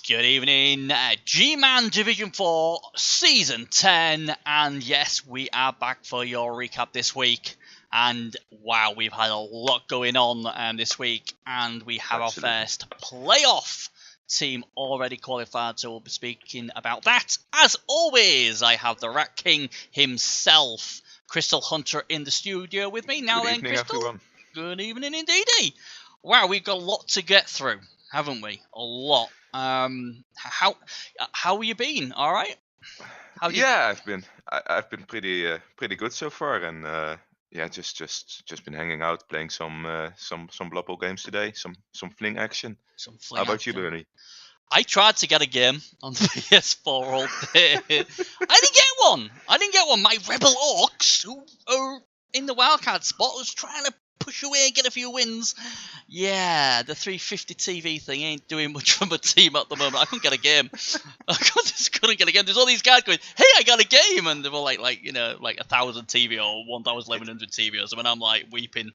Good evening, Gman Division 4, Season 10, and yes, we are back for your recap this week. And wow, we've had a lot going on this week, and we have our first playoff team already qualified, so we'll be speaking about that. As always, I have the Rat King himself, Crystal Hunter, in the studio with me. Now then, Crystal. Everyone. Good evening indeedy. Wow, we've got a lot to get through, haven't we? A lot. How you been? All right. I've been pretty good so far, and just been hanging out, playing some Rebbl games today, some fling action. How about you, Bernie? I tried to get a game on the PS4 all day. I didn't get one. My Rebbl Orcs, who are in the wildcard spot, was trying to push away and get a few wins. Yeah, the 350 TV thing ain't doing much for my team at the moment. I couldn't get a game. I just couldn't get a game. There's all these guys going, hey, I got a game! And they were like 1,000 TV or 1,100 TV or something. I'm like weeping.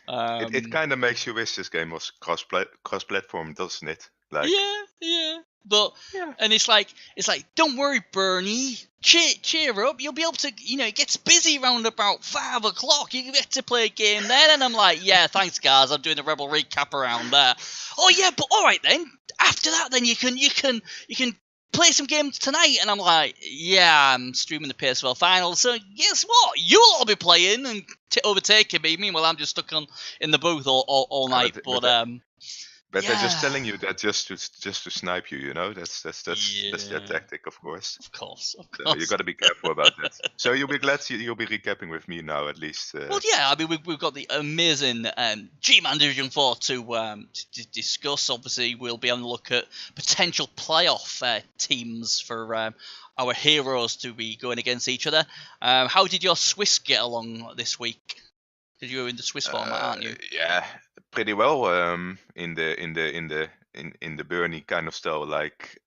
It kind of makes you wish this game was cross-platform, doesn't it? Yeah. But and it's like don't worry, Bernie. Cheer up. You'll be able to. It gets busy round about 5 o'clock. You get to play a game then. And I'm like, yeah, thanks guys. I'm doing the Rebbl recap around there. Oh yeah, but all right then. After that, then you can play some games tonight. And I'm like, yeah, I'm streaming the PSL finals. So guess what? You'll all be playing and overtaking me. Meanwhile, I'm just stuck in the booth all night. But they're just telling you that just to snipe you, That's their tactic, of course. Of course. So you got to be careful about that. So you'll be glad you'll be recapping with me now, at least. Well, yeah. I mean, we've got the amazing Gman Division 4 to discuss. Obviously, we'll be on the look at potential playoff teams for our heroes to be going against each other. How did your Swiss get along this week? Because you were in the Swiss format, aren't you? Yeah, pretty well. In the Bernie kind of style, like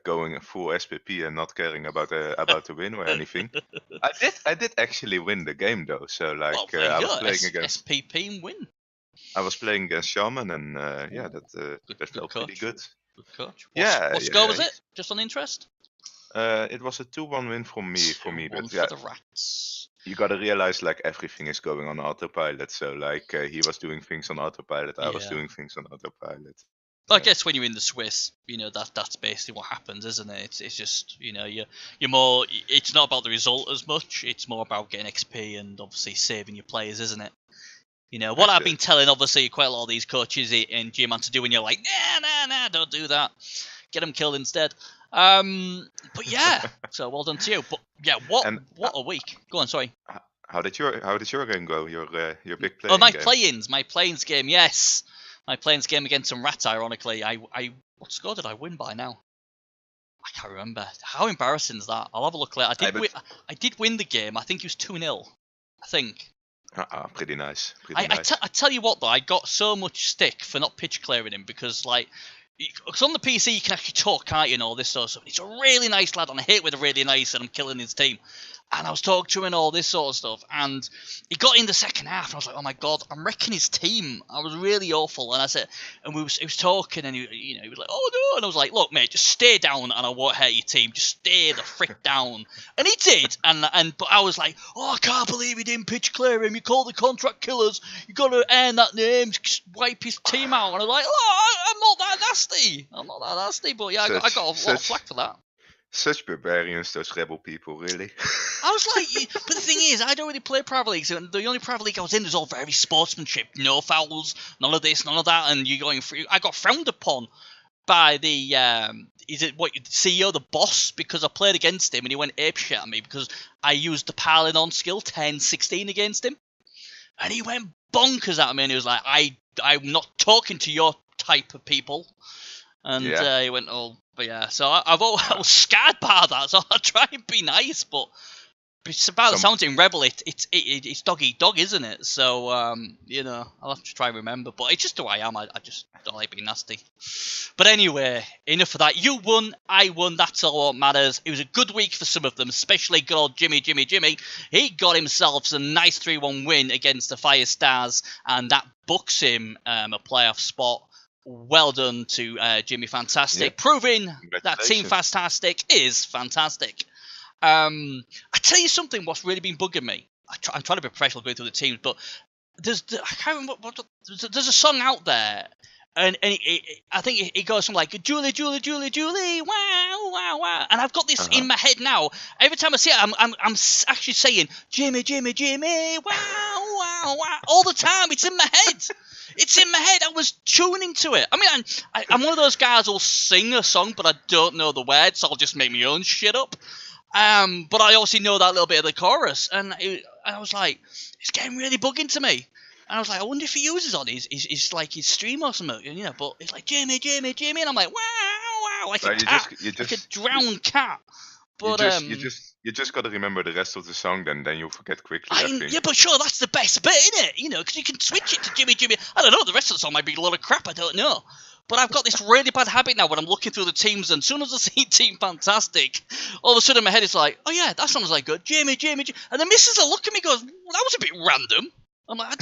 going full SPP and not caring about the win or anything. I did actually win the game though. So I was playing against SPP win. I was playing against Shaman, and that felt pretty good. Good coach. What What score was it? Just on interest. It was a 2-1 win for me. But for the Rats. You gotta realize everything is going on autopilot. So he was doing things on autopilot. I was doing things on autopilot. Well, I guess when you're in the Swiss, that's basically what happens, isn't it? It's just you're more. It's not about the result as much. It's more about getting XP and obviously saving your players, isn't it? What I've been telling obviously quite a lot of these coaches in Gman to do, when you're like, nah, don't do that. Get them killed instead. But yeah, so well done to you. But yeah, what a week. Go on, sorry. How did your game go? Your big play. Oh, my play-ins game. Yes, my play-ins game against some rats. Ironically, I what score did I win by now? I can't remember. How embarrassing is that? I'll have a look later. I did win the game. I think it was 2-0. I think. Pretty nice. I tell you what though, I got so much stick for not pitch clearing him because because on the PC you can actually talk, can't you, and all this sort of stuff. He's a really nice lad, and I hate with a really nice, and I'm killing his team. And I was talking to him and all this sort of stuff, and he got in the second half, and I was like, oh my god, I'm wrecking his team. I was really awful, and I said, and he was talking, and he was like, oh no, and I was like, look mate, just stay down, and I won't hurt your team, just stay the frick down. And he did, but I was like, oh, I can't believe he didn't pitch clear him, you called the contract killers, you got to earn that name, just wipe his team out. And I was like, oh, I'm not that nasty, but yeah, I got a lot of flack for that. Such barbarians, those Rebbl people, really. I was like, but the thing is, I don't really play private leagues, and the only private league I was in was all very sportsmanship, no fouls, none of this, none of that, and you're going through. I got frowned upon by the CEO, the boss, because I played against him, and he went apeshit at me because I used the piling on skill 10-16 against him, and he went bonkers at me, and he was like, I'm not talking to your type of people. And he went, oh, but yeah. So I was scared by that. So I try and be nice, but it's about the sounds in Rebbl. It's dog eat dog, isn't it? So I'll have to try and remember. But it's just who I am. I just don't like being nasty. But anyway, enough of that. You won, I won. That's all that matters. It was a good week for some of them, especially good old Jimmy. He got himself a nice 3-1 win against the Fire Stars, and that books him a playoff spot. well done to Jimmy Fantastic, Yeah. proving that Team Congratulations. Fantastic is fantastic. I tell you something, what's really been bugging me. I'm trying to be professional going through the teams, but I can't remember there's a song out there, and I think it goes something like Julie, Julie, Julie, Julie, wow, wow, wow, and I've got this in my head now. Every time I see it, I'm actually saying Jimmy, Jimmy, Jimmy, wow, wow, wow, all the time. It's in my head. It's in my head. I was tuning to it. I mean, I'm one of those guys who'll sing a song, but I don't know the words, so I'll just make my own shit up. But I also know that little bit of the chorus, and I was like, it's getting really bugging to me. And I was like, I wonder if he uses on his like his stream or something, you know. But it's like Jimmy, Jimmy, Jimmy, and I'm like, wow, wow, like a cat, like a drowned cat. But you just got to remember the rest of the song, then you'll forget quickly. I think. Yeah, but sure, that's the best bit, isn't it? You know, because you can switch it to Jimmy, Jimmy. I don't know. The rest of the song might be a lot of crap. I don't know. But I've got this really bad habit now when I'm looking through the teams, and as soon as I see Team Fantastic, all of a sudden in my head it's like, oh yeah, that sounds like good. Jimmy, Jimmy, Jimmy. And the missus will look at me and goes, well, that was a bit random. I'm like,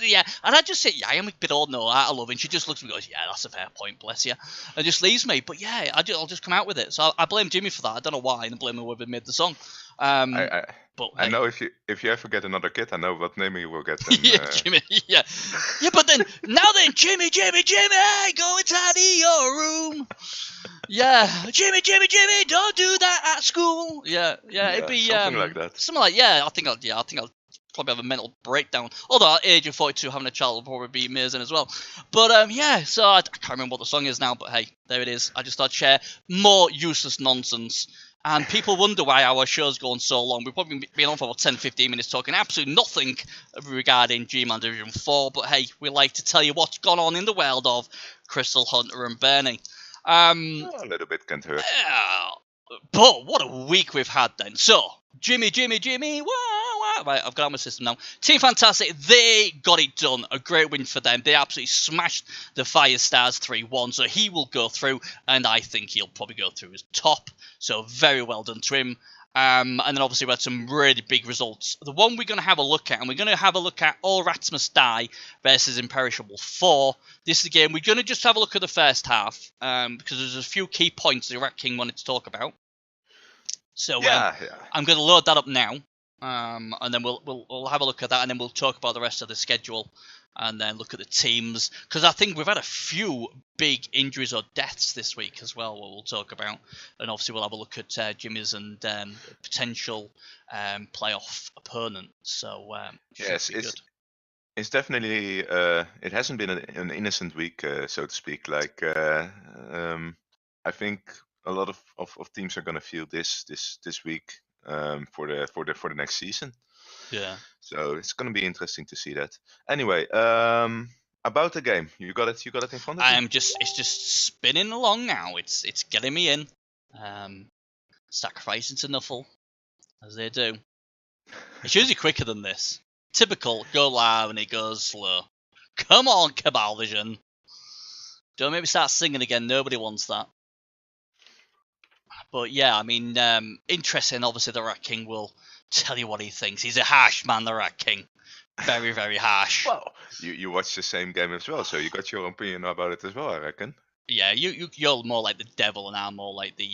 yeah. And I just say, yeah, I am a bit old now, I love it. And she just looks at me and goes, yeah, that's a fair point, bless you. And just leaves me. But yeah, I'll just come out with it. So I blame Jimmy for that. I don't know why, and I blame whoever made the song. I know if you ever get another kid, I know what name you will get. Then, yeah, Jimmy. Yeah, but then Jimmy, Jimmy, Jimmy, go inside your room. Yeah, Jimmy, Jimmy, Jimmy, don't do that at school. Yeah, it'd be something like that. Something like I think I'll probably have a mental breakdown. Although at the age of 42, having a child will probably be amazing as well. But yeah, so I can't remember what the song is now. But hey, there it is. I just thought I'd share more useless nonsense. And people wonder why our show's going so long. We've probably been on for about 10-15 minutes talking absolutely nothing regarding Gman Division 4. But hey, we like to tell you what's gone on in the world of Crystal Hunter and Bernie. A little bit can't hurt. But what a week we've had then. So, Jimmy, wow. Right, I've got out my system now. Team Fantastic, they got it done. A great win for them. They absolutely smashed the Fire Stars 3-1. So he will go through, and I think he'll probably go through as top. So very well done to him. And then obviously we had some really big results. The one we're going to have a look at, and we're going to have a look at All Rats Must Die versus Imperishable 4. This is a game we're going to just have a look at the first half, because there's a few key points the Rat King wanted to talk about. So I'm going to load that up now, and then we'll have a look at that, and then we'll talk about the rest of the schedule, and then look at the teams, because I think we've had a few big injuries or deaths this week as well, what we'll talk about, and obviously we'll have a look at Jimmy's and potential playoff opponent. So yes, it's definitely it hasn't been an innocent week, so to speak. Like I think a lot of teams are going to feel this week for the next season. Yeah. So it's going to be interesting to see that. Anyway, about the game, you got it in front of you. It's just spinning along now. It's getting me in. Sacrificing to Nuffle, as they do. It's usually quicker than this. Typical, go loud and it goes slow. Come on, Cabal Vision. Don't make me start singing again. Nobody wants that. But yeah, I mean, interesting. Obviously, the Rat King will tell you what he thinks. He's a harsh man, the Rat King. Very, very harsh. Well, you watched the same game as well, so you got your opinion about it as well, I reckon. Yeah, you're more like the devil, and I'm more like the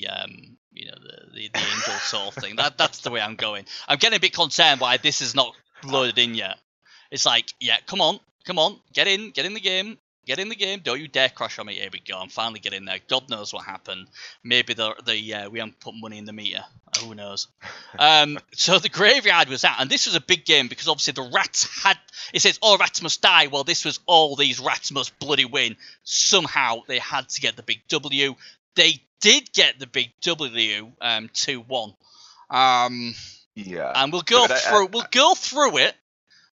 the angel sort of thing. That's the way I'm going. I'm getting a bit concerned why this is not loaded in yet. It's like, yeah, come on, get in the game. Get in the game. Don't you dare crash on me. Here we go. I'm finally getting there. God knows what happened. Maybe we haven't put money in the meter. Who knows? So the graveyard was that. And this was a big game because obviously the rats had... It says, all rats must die. Well, this was all these rats must bloody win. Somehow they had to get the big W. They did get the big W 2-1. Yeah. And we'll go through it.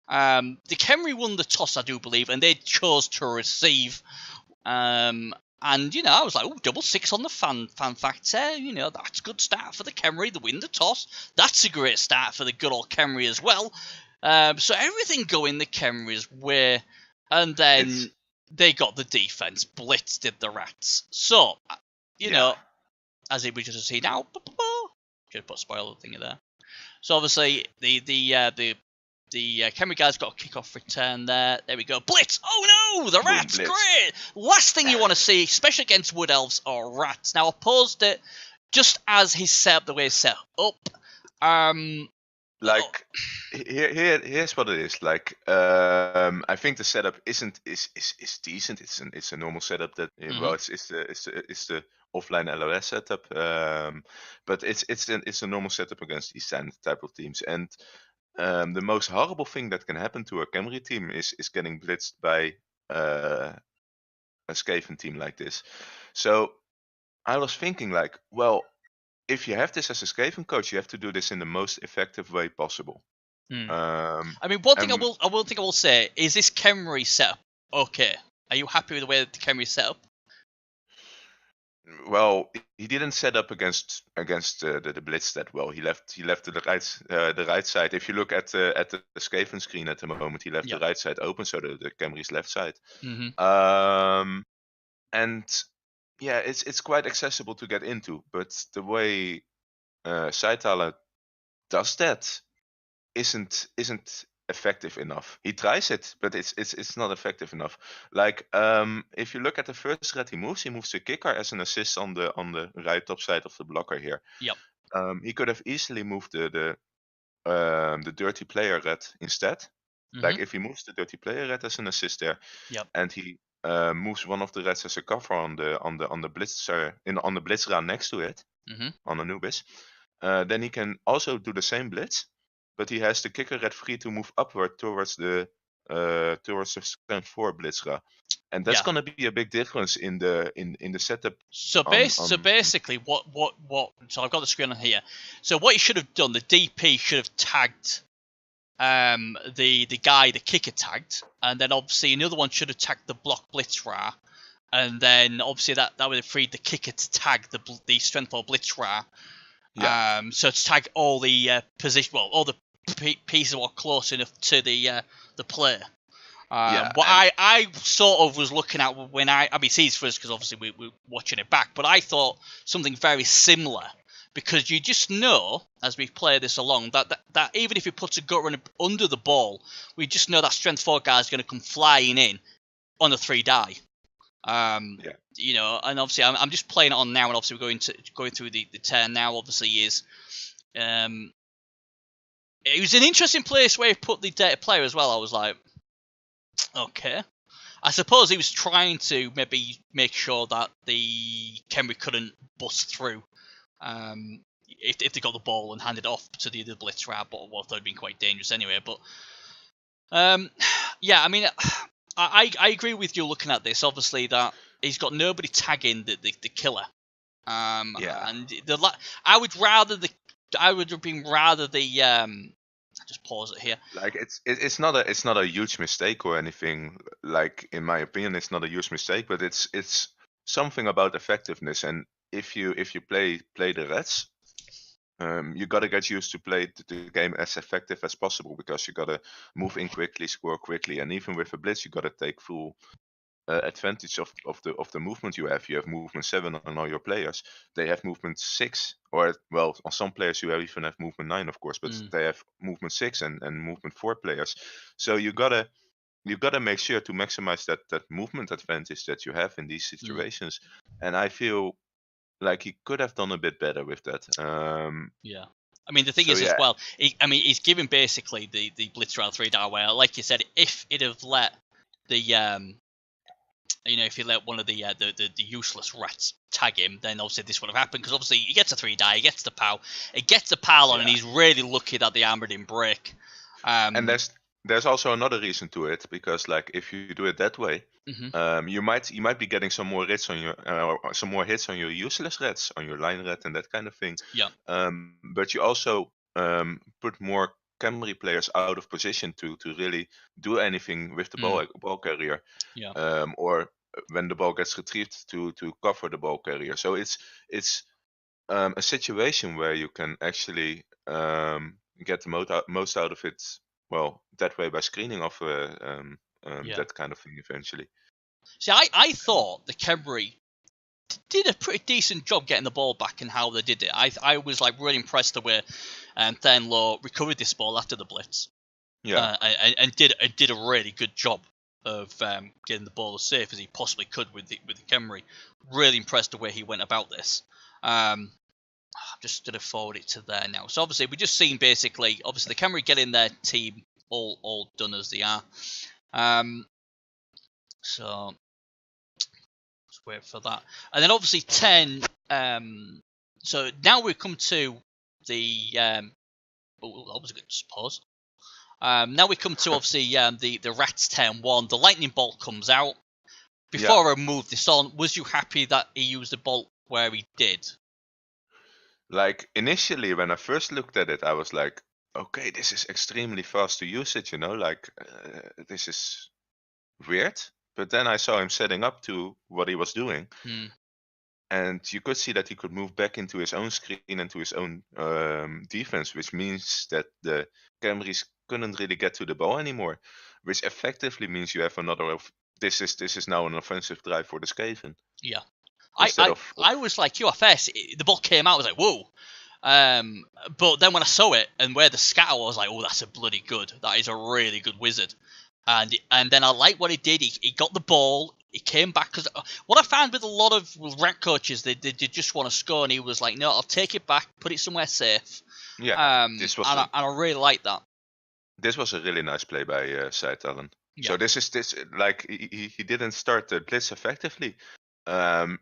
The Khemri won the toss, I do believe, and they chose to receive. And, I was like, oh, 6 on the fan factor. That's a good start for the Khemri. They win the toss. That's a great start for the good old Khemri as well. So everything going the Khemri's way. And then they got the defense. Blitz did the rats. So, as we just see now, should put a spoiler thing in there. So obviously, the Khemri guy's got a kick-off return there. There we go. Blitz! Oh no! The Boom, rats! blitz. Great! Last thing you want to see, especially against Wood Elves or rats. Now, I paused it just as he's set up the way he's set up. Like, here's what it is. Like, I think the setup is decent. It's a normal setup that well, it's the offline LOS setup. But it's a normal setup against these standard type of teams. And the most horrible thing that can happen to a Khemri team is getting blitzed by a Skaven team like this. So I was thinking, like, well, if you have this as a Skaven coach, you have to do this in the most effective way possible. I mean, one thing I will say is this Khemri setup okay? Are you happy with the way that the Khemri set up? Well, he didn't set up against the blitz that well. He left the right side. If you look at the Skaven screen at the moment, he left the right side open, so the Khemri's left side. And yeah, it's quite accessible to get into, but the way Saitala does that isn't effective enough. He tries it, but it's not effective enough. Like if you look at the first threat he moves the kicker as an assist on the right top side of the blocker here. Yep. He could have easily moved the dirty player red instead. Like if he moves the dirty player red as an assist there, and he moves one of the reds as a cover on the blitz on the blitz round next to it on Anubis, then he can also do the same blitz, but he has the kicker red free to move upward towards the strength 4 blitzra, and that's gonna be a big difference in the setup. So basically, what? So I've got the screen on here. So what you should have done, the DP should have tagged the guy the kicker tagged, and then obviously another one should have tagged the block blitzra, and then obviously that would have freed the kicker to tag the strength 4 blitzra. So to tag all the position, well, all the pieces were close enough to the player. What I sort of was looking at when I mean it's easy for us because obviously we're watching it back, but I thought something very similar, because you just know as we play this along that even if he puts a gut runner under the ball, we just know that strength 4 guy is going to come flying in on a 3 die. You know, and obviously I'm just playing it on now, and obviously we're going through the turn now. Obviously, is it was an interesting place where he put the data player as well. I was like, okay, I suppose he was trying to maybe make sure that the Khemri couldn't bust through if they got the ball and handed it off to the other blitz route, but that would have been quite dangerous anyway. But yeah, I mean, I agree with you looking at this. Obviously, that he's got nobody tagging the killer. And I would have been rather the just pause it here. Like it's not a huge mistake or anything. Like in my opinion, it's not a huge mistake, but it's something about effectiveness. And if you play the Reds, you gotta get used to play the game as effective as possible, because you gotta move in quickly, score quickly, and even with a blitz, you gotta take full advantage of the movement you have. You have movement 7 on all your players. They have movement 6, or well, on some players you even have movement 9, of course, but they have movement 6 and movement 4 players. So you gotta make sure to maximize that movement advantage that you have in these situations. And I feel like he could have done a bit better with that. Yeah. I mean, the thing is as well, he's given basically the blitz round 3 die where, like you said, if it have let the if you let one of the useless rats tag him, then obviously this would have happened, because obviously he gets a 3 die, he gets the POW, on, and he's really lucky that the armor didn't break. And there's also another reason to it, because like if you do it that way, you might be getting some more hits on your useless reds, on your line red and that kind of thing. Yeah. But you also put more Khemri players out of position to really do anything with the ball carrier. Yeah. Or when the ball gets retrieved to cover the ball carrier. So it's a situation where you can actually get the most out of it. Well, that way by screening off that kind of thing eventually. See, I thought the Khemri did a pretty decent job getting the ball back and how they did it. I was like really impressed the way Thenlo recovered this ball after the blitz. and did a really good job of getting the ball as safe as he possibly could with the Khemri. Really impressed the way he went about this. I'm just going to forward it to there now. So obviously we're just seeing basically, obviously the Khemri getting their team all done as they are. So let's wait for that. And then obviously 10. So now we come to the. That was a good pause. Now we come to obviously the Rats 10-1. The lightning bolt comes out. Before I move this on, was you happy that he used the bolt where he did? Like initially when I first looked at it, I was like, okay, this is extremely fast to use it, you know, like this is weird. But then I saw him setting up to what he was doing. And you could see that he could move back into his own screen and to his own defense, which means that the Khemris couldn't really get to the ball anymore, which effectively means you have another this is now an offensive drive for the Skaven. Yeah. I was like QFS, the ball came out, I was like, whoa. But then when I saw it and where the scatter was, I was like, oh, that's a bloody good. That is a really good wizard. And then I like what he did. He got the ball. He came back. Because what I found with a lot of rank coaches, they just want to score. And he was like, no, I'll take it back, put it somewhere safe. Yeah, and I really like that. This was a really nice play by Side Talon. Yeah. So this like he didn't start the blitz effectively. I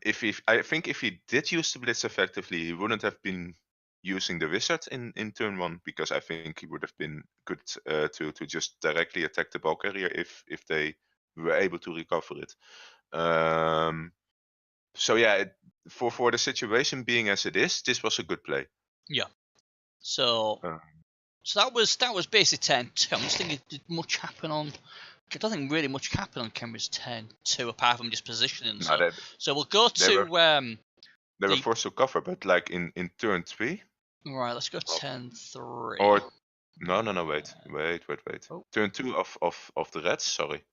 think if he did use the blitz effectively, he wouldn't have been using the wizard in turn 1, because I think he would have been good to just directly attack the ball carrier if they were able to recover it. So yeah, for the situation being as it is, this was a good play. Yeah. So that was basic 10-2. I'm just thinking, did much happen on? I don't think really much happened on Khemri's 10-2 apart from just positioning. So we'll go to they were forced to cover, but like in turn 3. Right, let's go 10-3. Or no, wait. Oh. Turn 2 of the Reds. Sorry,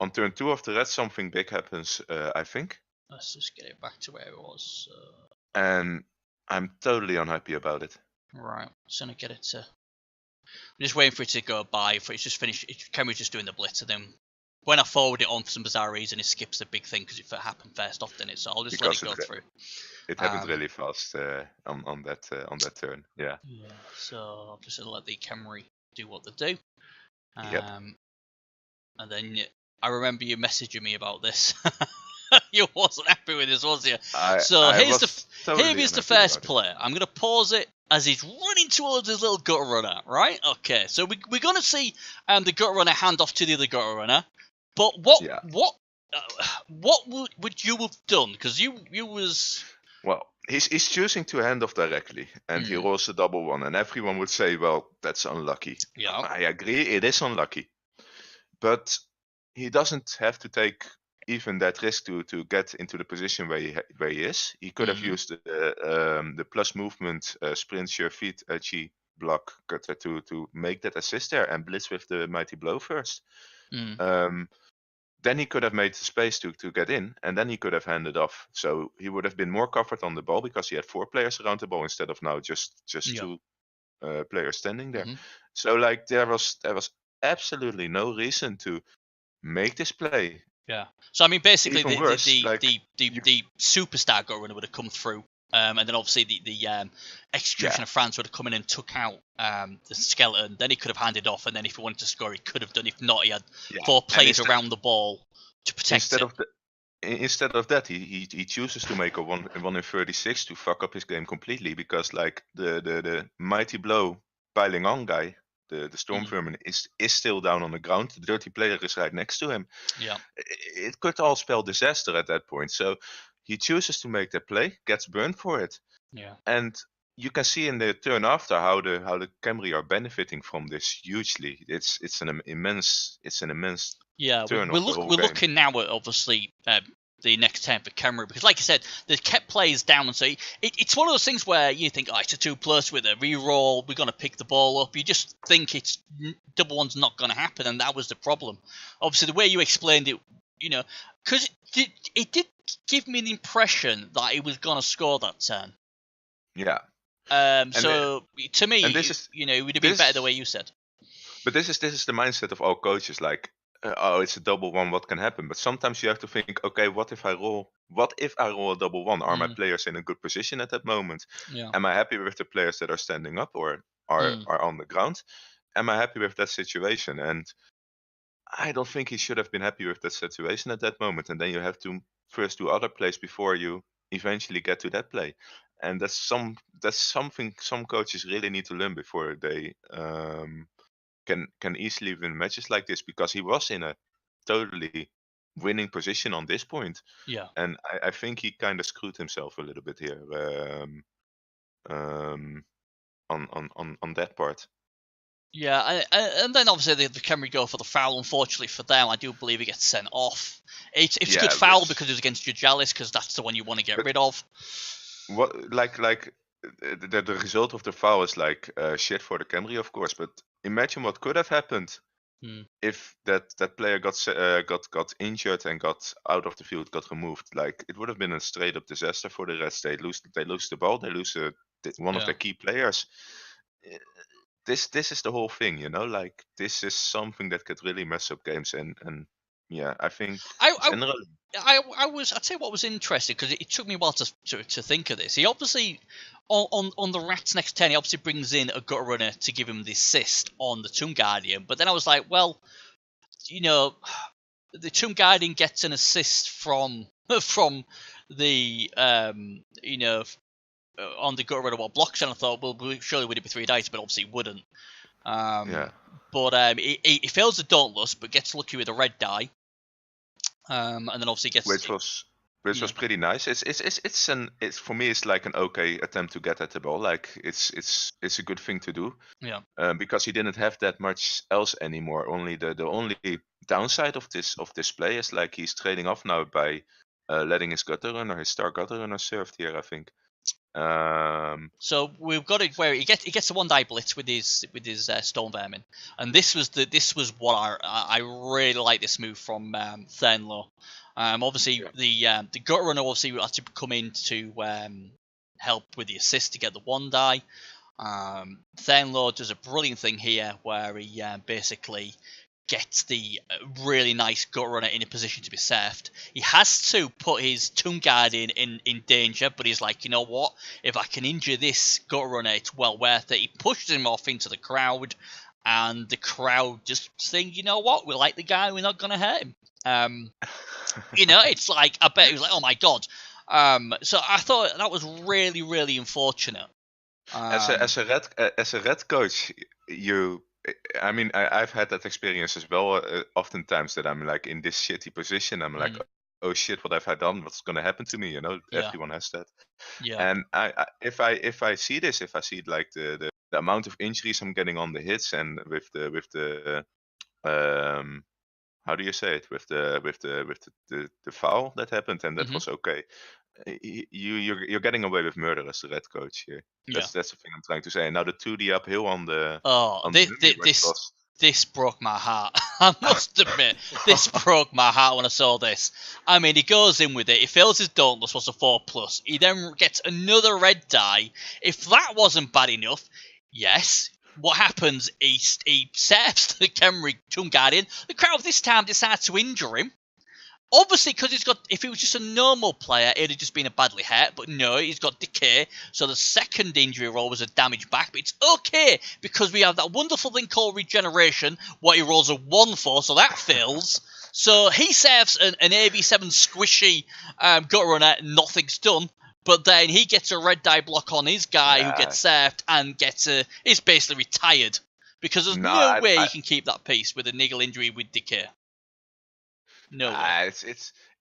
on turn 2 of the Reds, something big happens. I think. Let's just get it back to where it was. And I'm totally unhappy about it. Right, just gonna get it to. I'm just waiting for it to go by. For it's just finished. Khemri's just doing the blitz, and then when I forward it on for some bizarre reason, it skips the big thing because it happened first off, didn't it? So I'll just let it go through. It happened really fast on that turn. Yeah. Yeah. So I'll just let the Khemri do what they do. Yep. And then I remember you messaging me about this. You wasn't happy with this, was you? Here is the first play. I'm going to pause it as he's running towards his little gutter runner, right? Okay, so we're going to see the gutter runner hand off to the other gutter runner. But what would you have done? Because you was... Well, he's choosing to hand off directly, and he rolls a double one, and everyone would say, well, that's unlucky. Yeah. I agree, it is unlucky. But he doesn't have to take even that risk to get into the position where he is. He could have used the plus movement, sprint, sure feet, G block to make that assist there and blitz with the mighty blow first. Then he could have made the space to get in, and then he could have handed off. So he would have been more covered on the ball because he had 4 players around the ball instead of now just 2 players standing there. So like there was absolutely no reason to make this play. Yeah. So I mean, basically, the superstar gutter runner would have come through, and then obviously the executioner France would have come in and took out the skeleton. Then he could have handed off, and then if he wanted to score, he could have done. If not, he had 4 players around the ball to protect it. Instead of that, he chooses to make a 1 in 36 to fuck up his game completely, because like the mighty blow piling on guy. The storm vermin is still down on the ground. The dirty player is right next to him. Yeah, it could all spell disaster at that point. So he chooses to make that play, gets burned for it. Yeah, and you can see in the turn after how the Khemri are benefiting from this hugely. It's an immense. Yeah, turn we're looking now at obviously. The next turn for Khemri, because like I said, they kept players down, and so it's one of those things where you think, oh, it's a 2+ with a re-roll, we're going to pick the ball up. You just think it's double one's not going to happen, and that was the problem. Obviously, the way you explained it, because it did give me the impression that he was going to score that turn. Yeah. So to me, it would have been better the way you said. But this is the mindset of all coaches. Like, oh, it's a double one. What can happen? But sometimes you have to think, okay, what if I roll a double one? Are my players in a good position at that moment? Yeah. Am I happy with the players that are standing up or are on the ground? Am I happy with that situation? And I don't think he should have been happy with that situation at that moment. And then you have to first do other plays before you eventually get to that play. And that's something some coaches really need to learn before they can easily win matches like this, because he was in a totally winning position on this point. Yeah. And I think he kind of screwed himself a little bit here on that part. Yeah, and then obviously the Khemri go for the foul. Unfortunately for them, I do believe he gets sent off. It's a good foul because it was against Jujalis, because that's the one you want to get rid of. What like the result of the foul is like shit for the Khemri, of course. But imagine what could have happened if that player got injured and got out of the field, got removed. Like, it would have been a straight up disaster for the rest. They lose the ball. They lose one of their key players. This is the whole thing, you know. Like, this is something that could really mess up games. And yeah, I think generally. I'd say what was interesting, because it took me a while to think of this. He obviously on the Rats next 10, he obviously brings in a gutter runner to give him the assist on the Tomb Guardian. But then I was like, well, you know, the Tomb Guardian gets an assist from the you know, on the gutter runner what blocks, and I thought, well, surely would it be 3 dice, but obviously it wouldn't. But he fails the Dauntless, but gets lucky with a red die. And then obviously gets which was pretty nice. It's for me, it's like an okay attempt to get at the ball. Like, it's a good thing to do. Yeah. Because he didn't have that much else anymore. Only the only downside of this play is like he's trading off now by letting his star gutter runner served here, I think. So we've got it where he gets a 1 die blitz with his Stone Vermin, and this was what I really like this move from Thernlow. Obviously the gutter runner obviously had to come in to help with the assist to get the 1 die. Thernlow does a brilliant thing here where he basically gets the really nice gutter runner in a position to be served. He has to put his Tomb Guardian in danger, but he's like, you know what? If I can injure this gutter runner, it's well worth it. He pushes him off into the crowd, and the crowd just saying, you know what? We like the guy. We're not going to hurt him. You know, it's like, I bet he was like, oh my god. So I thought that was really, really unfortunate. As a red coach, I mean, I've had that experience as well. Oftentimes that I'm like in this shitty position. I'm like, oh shit, what have I done? What's going to happen to me? You know, everyone has that. Yeah. And if I see this, if I see like the amount of injuries I'm getting on the hits, and with the how do you say it, with the foul that happened, and that was okay. You're getting away with murder as the red coach here. That's the thing I'm trying to say. And now the 2D uphill on the this broke my heart. I must admit, this broke my heart when I saw this. I mean, he goes in with it. He fails his Dauntless, was a 4+. He then gets another red die. If that wasn't bad enough, yes. What happens? He serves the Khemri Tomb Guardian. The crowd this time decides to injure him. Obviously, because if he was just a normal player, it'd have just been a badly hurt. But no, he's got decay. So the second injury roll was a damage back. But it's okay, because we have that wonderful thing called regeneration, what he rolls a 1 for, so that fails. So he serves an AB7 squishy gutter runner, nothing's done. But then he gets a red die block on his guy who gets served and is basically retired. Because there's no way he can keep that pace with a niggle injury with decay. No way.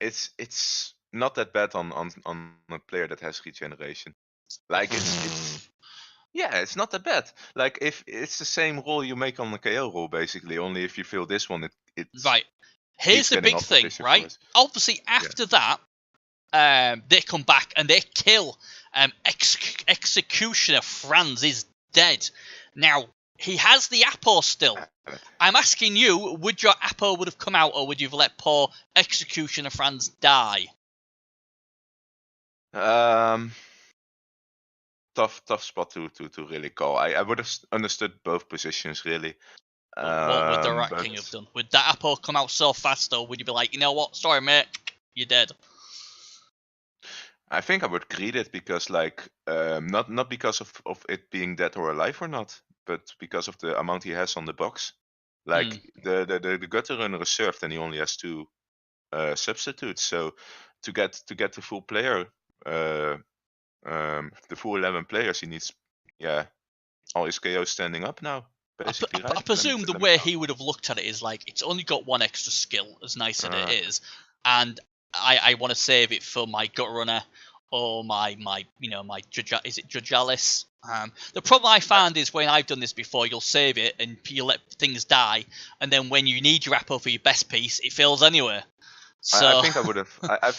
It's not that bad on a player that has regeneration. Like, it's not that bad. Like, if it's the same roll you make on the KO roll, basically, only if you feel this one, it's right. Here's the big thing, right? Obviously, after that, they come back and they kill Executioner. Franz is dead. Now, he has the Apo still. I'm asking you, would your Apo would have come out, or would you have let poor Executioner Franz die? Tough spot to really call. I would have understood both positions, really. What would the Rat But King have done? Would that apple come out so fast, or would you be like, you know what? Sorry, mate, you're dead. I think I would greet it because, like, not because of it being dead or alive or not, but because of the amount he has on the box. Like the gutter runner is served and he only has 2 substitutes. So to get the full player, the full 11 players, he needs all his KOs standing up now. Basically, right? I presume the way he would have looked at it is like, it's only got 1 extra skill, as nice as it is, and I want to save it for my gut runner or my is it Judgealis? The problem I find is when I've done this before, you'll save it and you let things die, and then when you need your apple for your best piece, it fails anyway. So I think I would have. I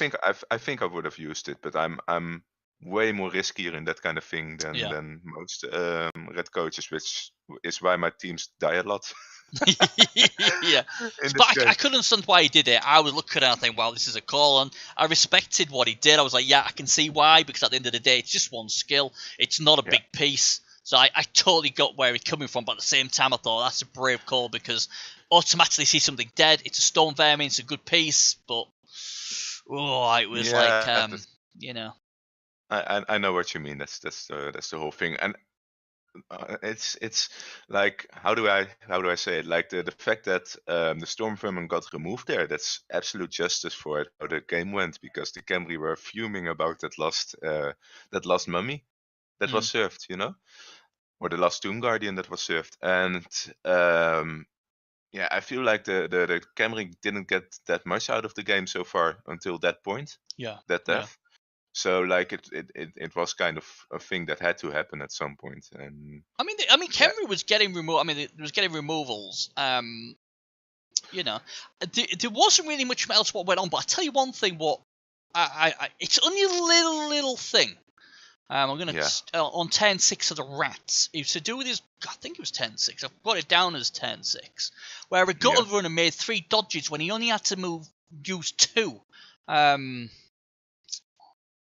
think I would have used it, but I'm way more riskier in that kind of thing than most red coaches, which is why my teams die a lot. Yeah, but I couldn't understand why he did it. I was looking at it and I think, wow, this is a call, and I respected what he did. I was like, yeah, I can see why, because at the end of the day, it's just 1 skill. It's not a big piece. So I totally got where he's coming from, but at the same time, I thought that's a brave call, because automatically see something dead. It's a stone vermin, it's a good piece, but it was like, you know. I know what you mean. That's the whole thing, and it's like, how do I say it? Like the fact that the storm vermin got removed there, that's absolute justice for it, how the game went, because the Camry were fuming about that last mummy that was served, or the last Tomb Guardian that was served, and I feel like the Camry didn't get that much out of the game so far until that point. That death. So like it was kind of a thing that had to happen at some point. And I mean, Camry was getting removed. I mean, it was getting removals. There wasn't really much else what went on. But I tell you one thing, what it's only a little thing. I'm gonna on 10-6 of the Rats. It was to do with his. I think it was 10-6. I've got it down as 10-6, where a gutter runner made 3 dodges when he only had to use 2.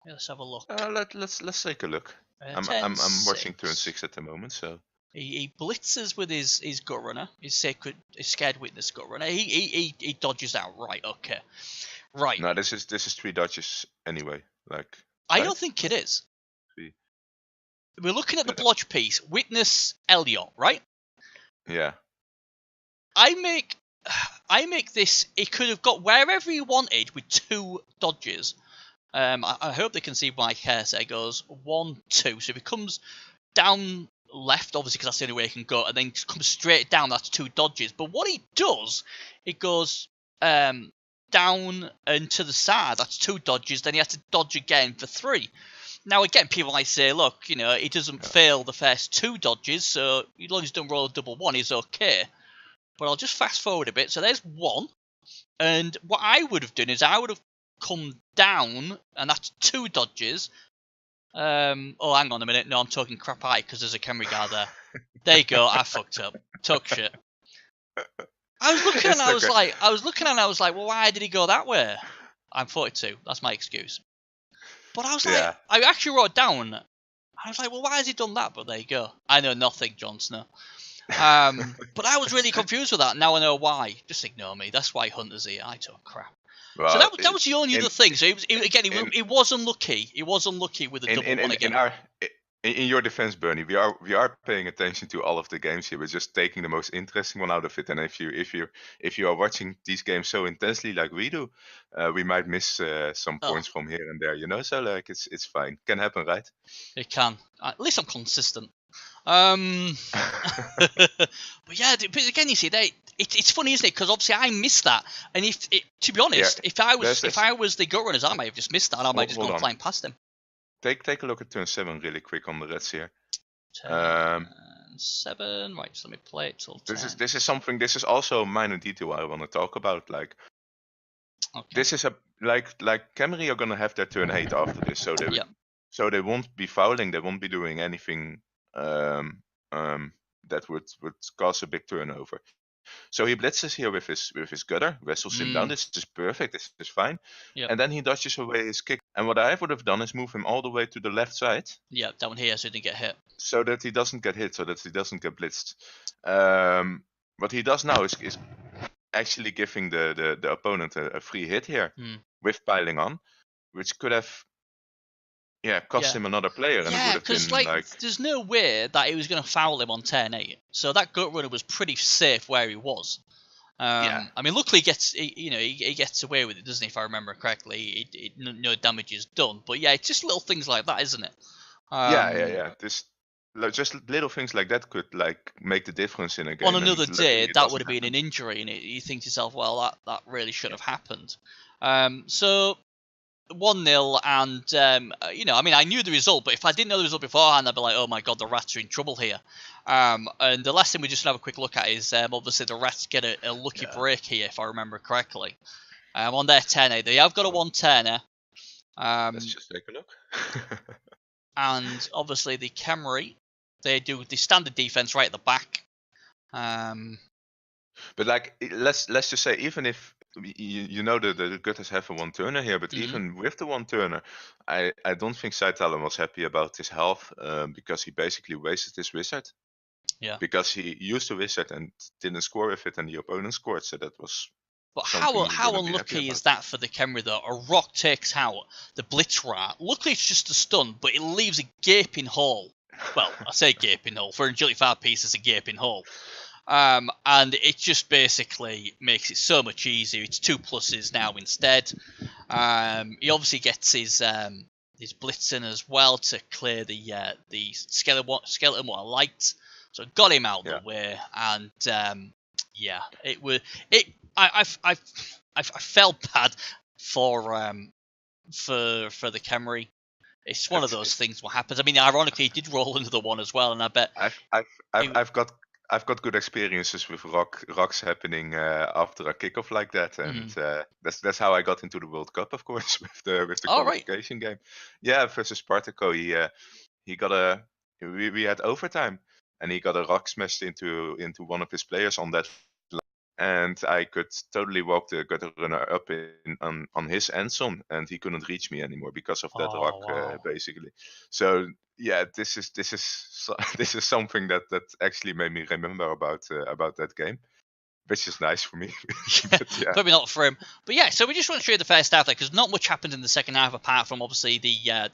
Let's have a look. Let's take a look. I'm watching turn 6 at the moment, so he blitzes with his gut runner, his scared witness gut runner. He dodges out. Right, okay, right. No, this is 3 dodges anyway. Like I don't think it is. 3. We're looking at the blodge piece. Witness Elliot, right? Yeah. I make this. It could have got wherever he wanted with 2 dodges. I hope they can see my cursor. It goes 1, 2. So if it comes down left, obviously, because that's the only way it can go, and then comes straight down, that's 2 dodges. But what he does, it goes down and to the side, that's 2 dodges. Then he has to dodge again for 3. Now, again, people might say, look, he doesn't fail the first 2 dodges, so as long as he don't roll a double 1, he's okay. But I'll just fast forward a bit. So there's 1. And what I would have done is I would have come down, and that's 2 dodges. Hang on a minute. No, I'm talking crap because there's a Camry guard there. There you go. I fucked up. Talk shit. I was looking and I was like, well, why did he go that way? I'm 42. That's my excuse. But I was like, I actually wrote it down. I was like, well, why has he done that? But there you go. I know nothing, Jon Snow. But I was really confused with that. Now I know why. Just ignore me. That's why Hunter's here. I talk crap. Well, so that was the only other thing. So he was unlucky. He was unlucky with the double 1 again. In your defense, Bernie, we are paying attention to all of the games here. We're just taking the most interesting one out of it. And if you are watching these games so intensely like we do, we might miss some points from here and there. So like it's fine. Can happen, right? It can. At least I'm consistent. But yeah, but again, you see, it's funny, isn't it? Because obviously I missed that, and to be honest, if I was the gut runners, I might have just missed that, and I might just go flying past him. Take a look at turn 7 really quick on the Reds here. Turn 7. Right, so let me play it till 10. This is also a minor detail I want to talk about. Like, this is like Camry are gonna have their turn 8 after this, so they won't be fouling. They won't be doing anything that would cause a big turnover. So he blitzes here with his gutter, wrestles him down. This is perfect. This is fine. Yep. And then he dodges away his kick. And what I would have done is move him all the way to the left side. Yeah, down here so he didn't get hit. So that he doesn't get hit, so that he doesn't get blitzed. what he does now is actually giving the opponent a free hit here with piling on, which could have cost him another player, and it would have been like there's no way that he was going to foul him on turn 8. So that gut runner was pretty safe where he was. I mean, luckily he gets away with it, doesn't he? If I remember correctly, no damage is done. But yeah, it's just little things like that, isn't it? Just little things like that could like make the difference in a game. On another day, that would have been an injury, and you think to yourself, well, that really should have happened. So 1-0, and I mean, I knew the result, but if I didn't know the result beforehand, I'd be like, oh my god, the Rats are in trouble here. And the last thing we just have a quick look at is obviously the Rats get a lucky break here, if I remember correctly. On their turner, they have got a 1-turner. Let's just take a look. And obviously the Camry, they do the standard defense right at the back. But like, let's just say, even if the Gutters have a 1-turner here, but even with the 1-turner, I don't think Saitalen was happy about his health, because he basically wasted his wizard. Yeah. Because he used the wizard and didn't score with it, and the opponent scored, so that was. But how unlucky is that for the Camry though? A rock takes out the Blitzra. Luckily it's just a stun, but it leaves a gaping hole. Well, I say gaping hole. For an agility 5 piece, it's a gaping hole. And it just basically makes it so much easier. It's 2 pluses now instead. He obviously gets his blitz in as well to clear the skeleton what I liked. So got him out the way, and I felt bad for the Camry. It's one of those things what happens. I mean, ironically, he did roll into the one as well, and I bet I've got good experiences with rocks happening after a kickoff like that, and that's how I got into the World Cup, of course, with the qualification game. Yeah, versus Spartaco, he got we had overtime, and he got a rock smashed into one of his players on that line, and I could totally walk the gutter runner up on his end zone, and he couldn't reach me anymore because of that rock, basically. So yeah, this is something that actually made me remember about that game, which is nice for me. Probably not for him, but yeah. So we just want to show you the first half there, because not much happened in the second half apart from obviously the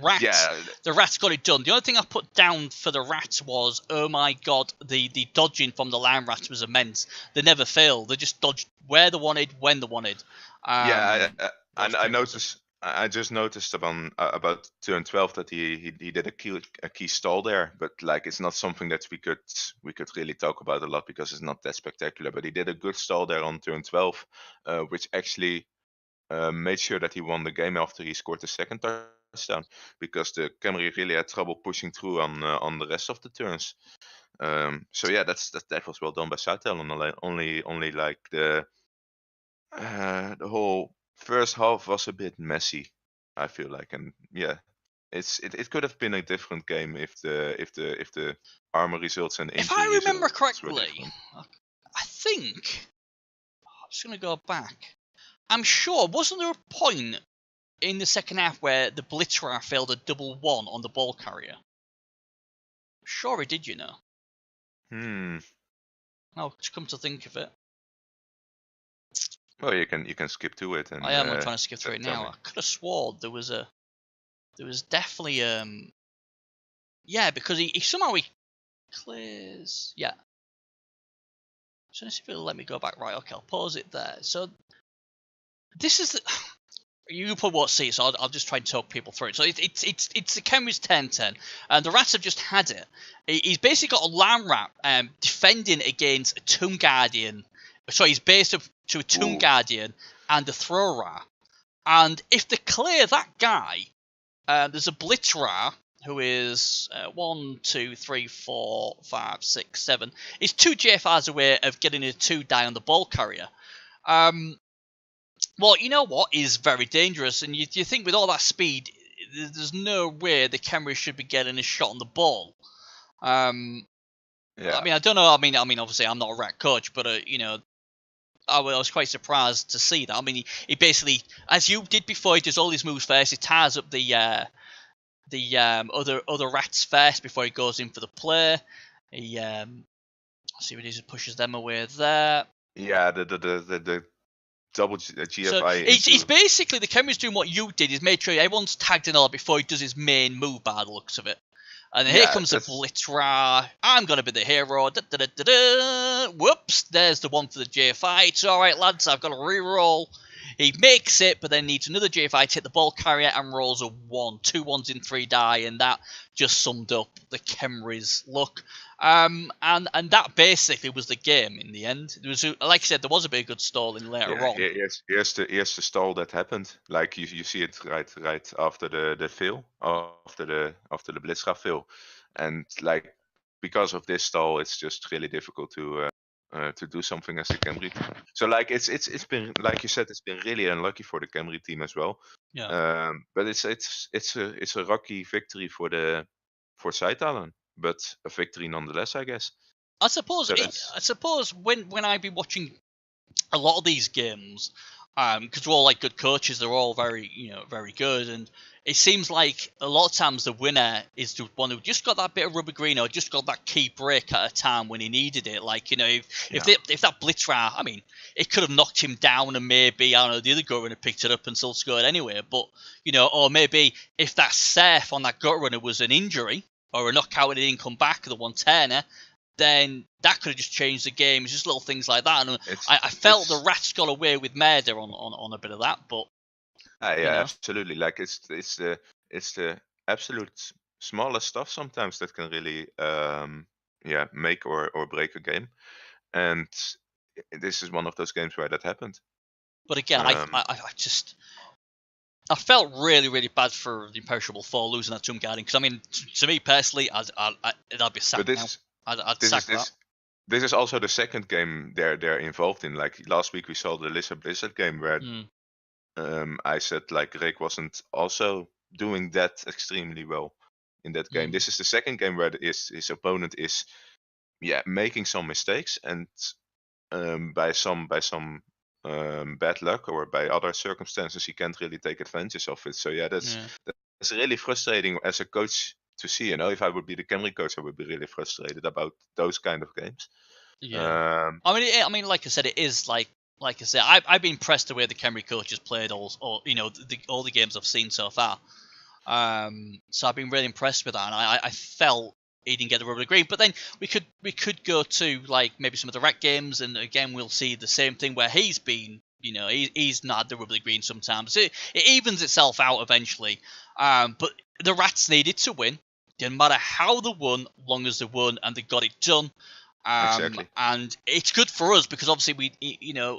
Rats. Yeah. The Rats got it done. The only thing I put down for the Rats was, oh my god, the dodging from the Lamb Rats was immense. They never failed. They just dodged where they wanted, when they wanted. I just noticed about turn 12 that he did a key stall there, but like it's not something that we could really talk about a lot because it's not that spectacular. But he did a good stall there on turn 12, which actually made sure that he won the game after he scored the second touchdown, because the Camry really had trouble pushing through on the rest of the turns. So yeah, that was well done by Saitalen. Only like the whole first half was a bit messy, I feel like, and yeah, it could have been a different game if the armor results and if I remember correctly, I think I'm just gonna go back. I'm sure, wasn't there a point in the second half where the Blitzerer failed a 1-1 on the ball carrier? Sure he did, you know. Oh, just come to think of it. Well, you can skip to it. And, I am trying to skip through it now. I could have sworn there was definitely because he somehow clears. Yeah. So let's see if it'll let me go back. Right, okay, I'll pause it there. So this is you probably won't see it, so I'll just try and talk people through it. So it's the Camry's 10-10, and the Rats have just had it. He's basically got a Lamb Rat defending against a Tomb Guardian. So he's based up to a Tomb Guardian and a Thrower. And if they clear that guy, there's a Blitzerer who is 1, 2, 3, 4, 5, 6, 7. He's 2 JFRs away of getting a 2 die on the ball carrier. Well, you know what is very dangerous, and you think with all that speed, there's no way the Camry should be getting a shot on the ball. Yeah. I mean, I don't know. I mean, obviously, I'm not a Rat coach, but I was quite surprised to see that. I mean, he basically, as you did before, he does all his moves first. He ties up the other Rats first before he goes in for the play. see what it is. It pushes them away there. Yeah, the double GFI. So it's basically the Khemri's doing what you did. Is made sure everyone's tagged in all before he does his main move. By the looks of it. And then here comes the Blittra. I'm going to be the hero. Da, da, da, da, da. Whoops. There's the one for the JFI. It's all right, lads. I've got to re-roll. He makes it, but then needs another JFI to hit the ball carrier and rolls a 1. 2 1s in 3 die, and that just summed up the Khemri's luck. And that basically was the game in the end. It was, like I said, there was a bit of good stalling later on. Here's the stall that happened. Like you see it right after the fail, after the Blitzra fail, and like because of this stall, it's just really difficult to do something as a Khemri team. So like it's been, like you said, it's been really unlucky for the Khemri team as well. Yeah. But it's a rocky victory for Saitalan, but a victory nonetheless, I guess. I suppose when I've been watching a lot of these games, because we're all like good coaches, they're all very good, and it seems like a lot of times the winner is the one who just got that bit of rubber green or just got that key break at a time when he needed it. Like, if that Blittra, I mean, it could have knocked him down and maybe, I don't know, the other gut runner picked it up and still scored anyway. But, or maybe if that Surf on that gut runner was an injury or a knockout and he didn't come back, the 110er, then that could have just changed the game. It's just little things like that. And I felt the Rats got away with murder on a bit of that, but absolutely. Like it's the absolute smallest stuff sometimes that can really make or break a game, and this is one of those games where that happened. But again, I felt really, really bad for the Imperishable 4 losing that Tomb Guarding, because I mean, to me personally, I'd be sacked now. I'd sack that. This is also the second game they're involved in. Like last week we saw the Lizard Blizzard game where I said like Rick wasn't also doing that extremely well in that game. This is the second game where his opponent is making some mistakes, and by some bad luck or by other circumstances he can't really take advantage of it. So that's really frustrating as a coach to see. If I would be the Khemri coach, I would be really frustrated about those kind of games. Yeah. I mean, like I said, it is like I said, I've been impressed the way the Khemri coach has played all the games I've seen so far. So I've been really impressed with that, and I felt he didn't get the rubber green. But then we could go to like maybe some of the Rat games, and again we'll see the same thing where he's been. He's not had the rubber green sometimes. It evens itself out eventually. But the Rats needed to win. Didn't matter how they won, long as they won and they got it done. Exactly. And it's good for us because obviously we,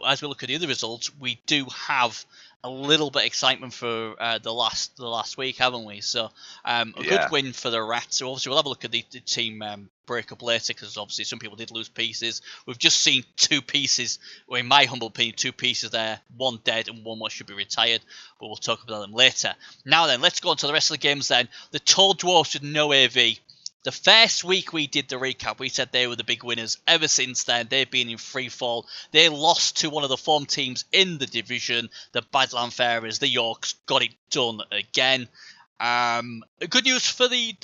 as we look at the other results, we do have a little bit of excitement for the last week, haven't we? So a good win for the Rats. So obviously we'll have a look at the team breakup later, because obviously some people did lose pieces. We've just seen 2 pieces, or in my humble opinion, 2 pieces there, one dead and one more should be retired, but we'll talk about them later. Now then, let's go on to the rest of the games then. The Tall Dwarfs with no AV. The first week we did the recap, we said they were the big winners. Ever since then, they've been in free fall. They lost to one of the form teams in the division, the Badland Pharaohs. The Yorks got it done again. Good news for the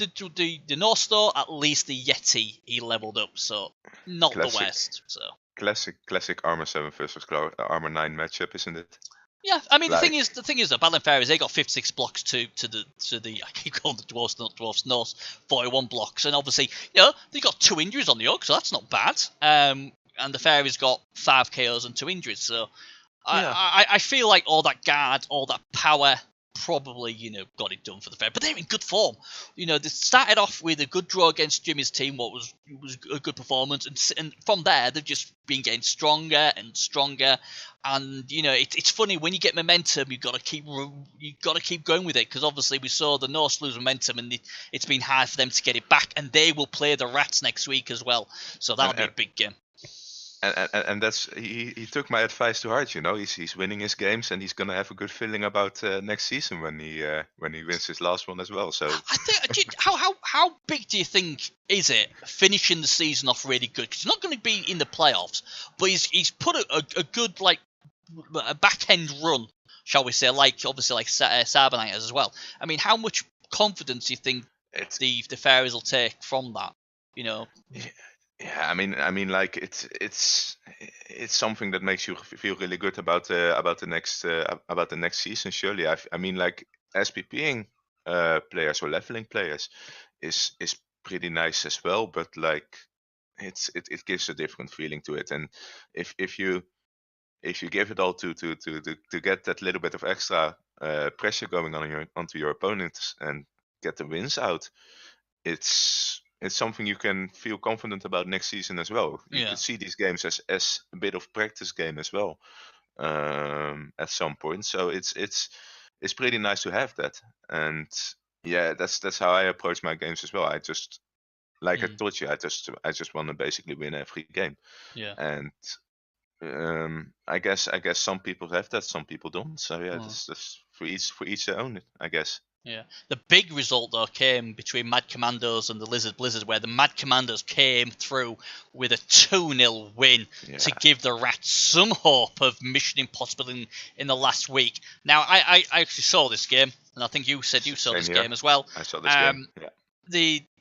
North though. At least the Yeti, he leveled up, so not the West. So classic Armor 7 versus Armor 9 matchup, isn't it? Yeah, I mean the thing is, the Badland Pharaohs, they got 56 blocks to the I keep calling the Dwarfs, not Dwarfs, Norse, 41 blocks, and obviously they got 2 injuries on the York, so that's not bad. And the Pharaohs got 5 KOs and 2 injuries, so I feel like all that guard, all that power, probably got it done for the Pharaohs, but they're in good form. They started off with a good draw against Jimmy's team, what was a good performance, and from there they've just been getting stronger and stronger. And it's funny when you get momentum, you got to keep going with it, because obviously we saw the Norse lose momentum, and it's been hard for them to get it back. And they will play the Rats next week as well, so that'll be a big game. And that's he took my advice to heart. He's winning his games, and he's gonna have a good feeling about next season when he wins his last one as well. So I think how big do you think is it finishing the season off really good? Because he's not going to be in the playoffs, but he's put a good a back end run, shall we say? Like obviously like Cybernite as well. I mean, how much confidence do you think the Pharaohs will take from that? Yeah, I mean, like it's something that makes you feel really good about the next season. Surely, I mean, like SPPing players or leveling players is pretty nice as well. But like, it gives a different feeling to it. And if you give it all to get that little bit of extra pressure going on onto your opponents and get the wins out, it's something you can feel confident about next season as well. You Yeah. could see these games as a bit of practice game as well, at some point. So it's pretty nice to have that. And yeah, that's how I approach my games as well. I just, like I told you, I just want to basically win every game. Yeah. And I guess some people have that, some people don't. So yeah, that's for each their own, I guess. Yeah. The big result, though, came between Mad Commandos and the Lizard Blizzard, where the Mad Commandos came through with a 2-0 win to give the Rats some hope of Mission Impossible in the last week. Now, I actually saw this game, and I think you said you saw this game as well. I saw this game, yeah.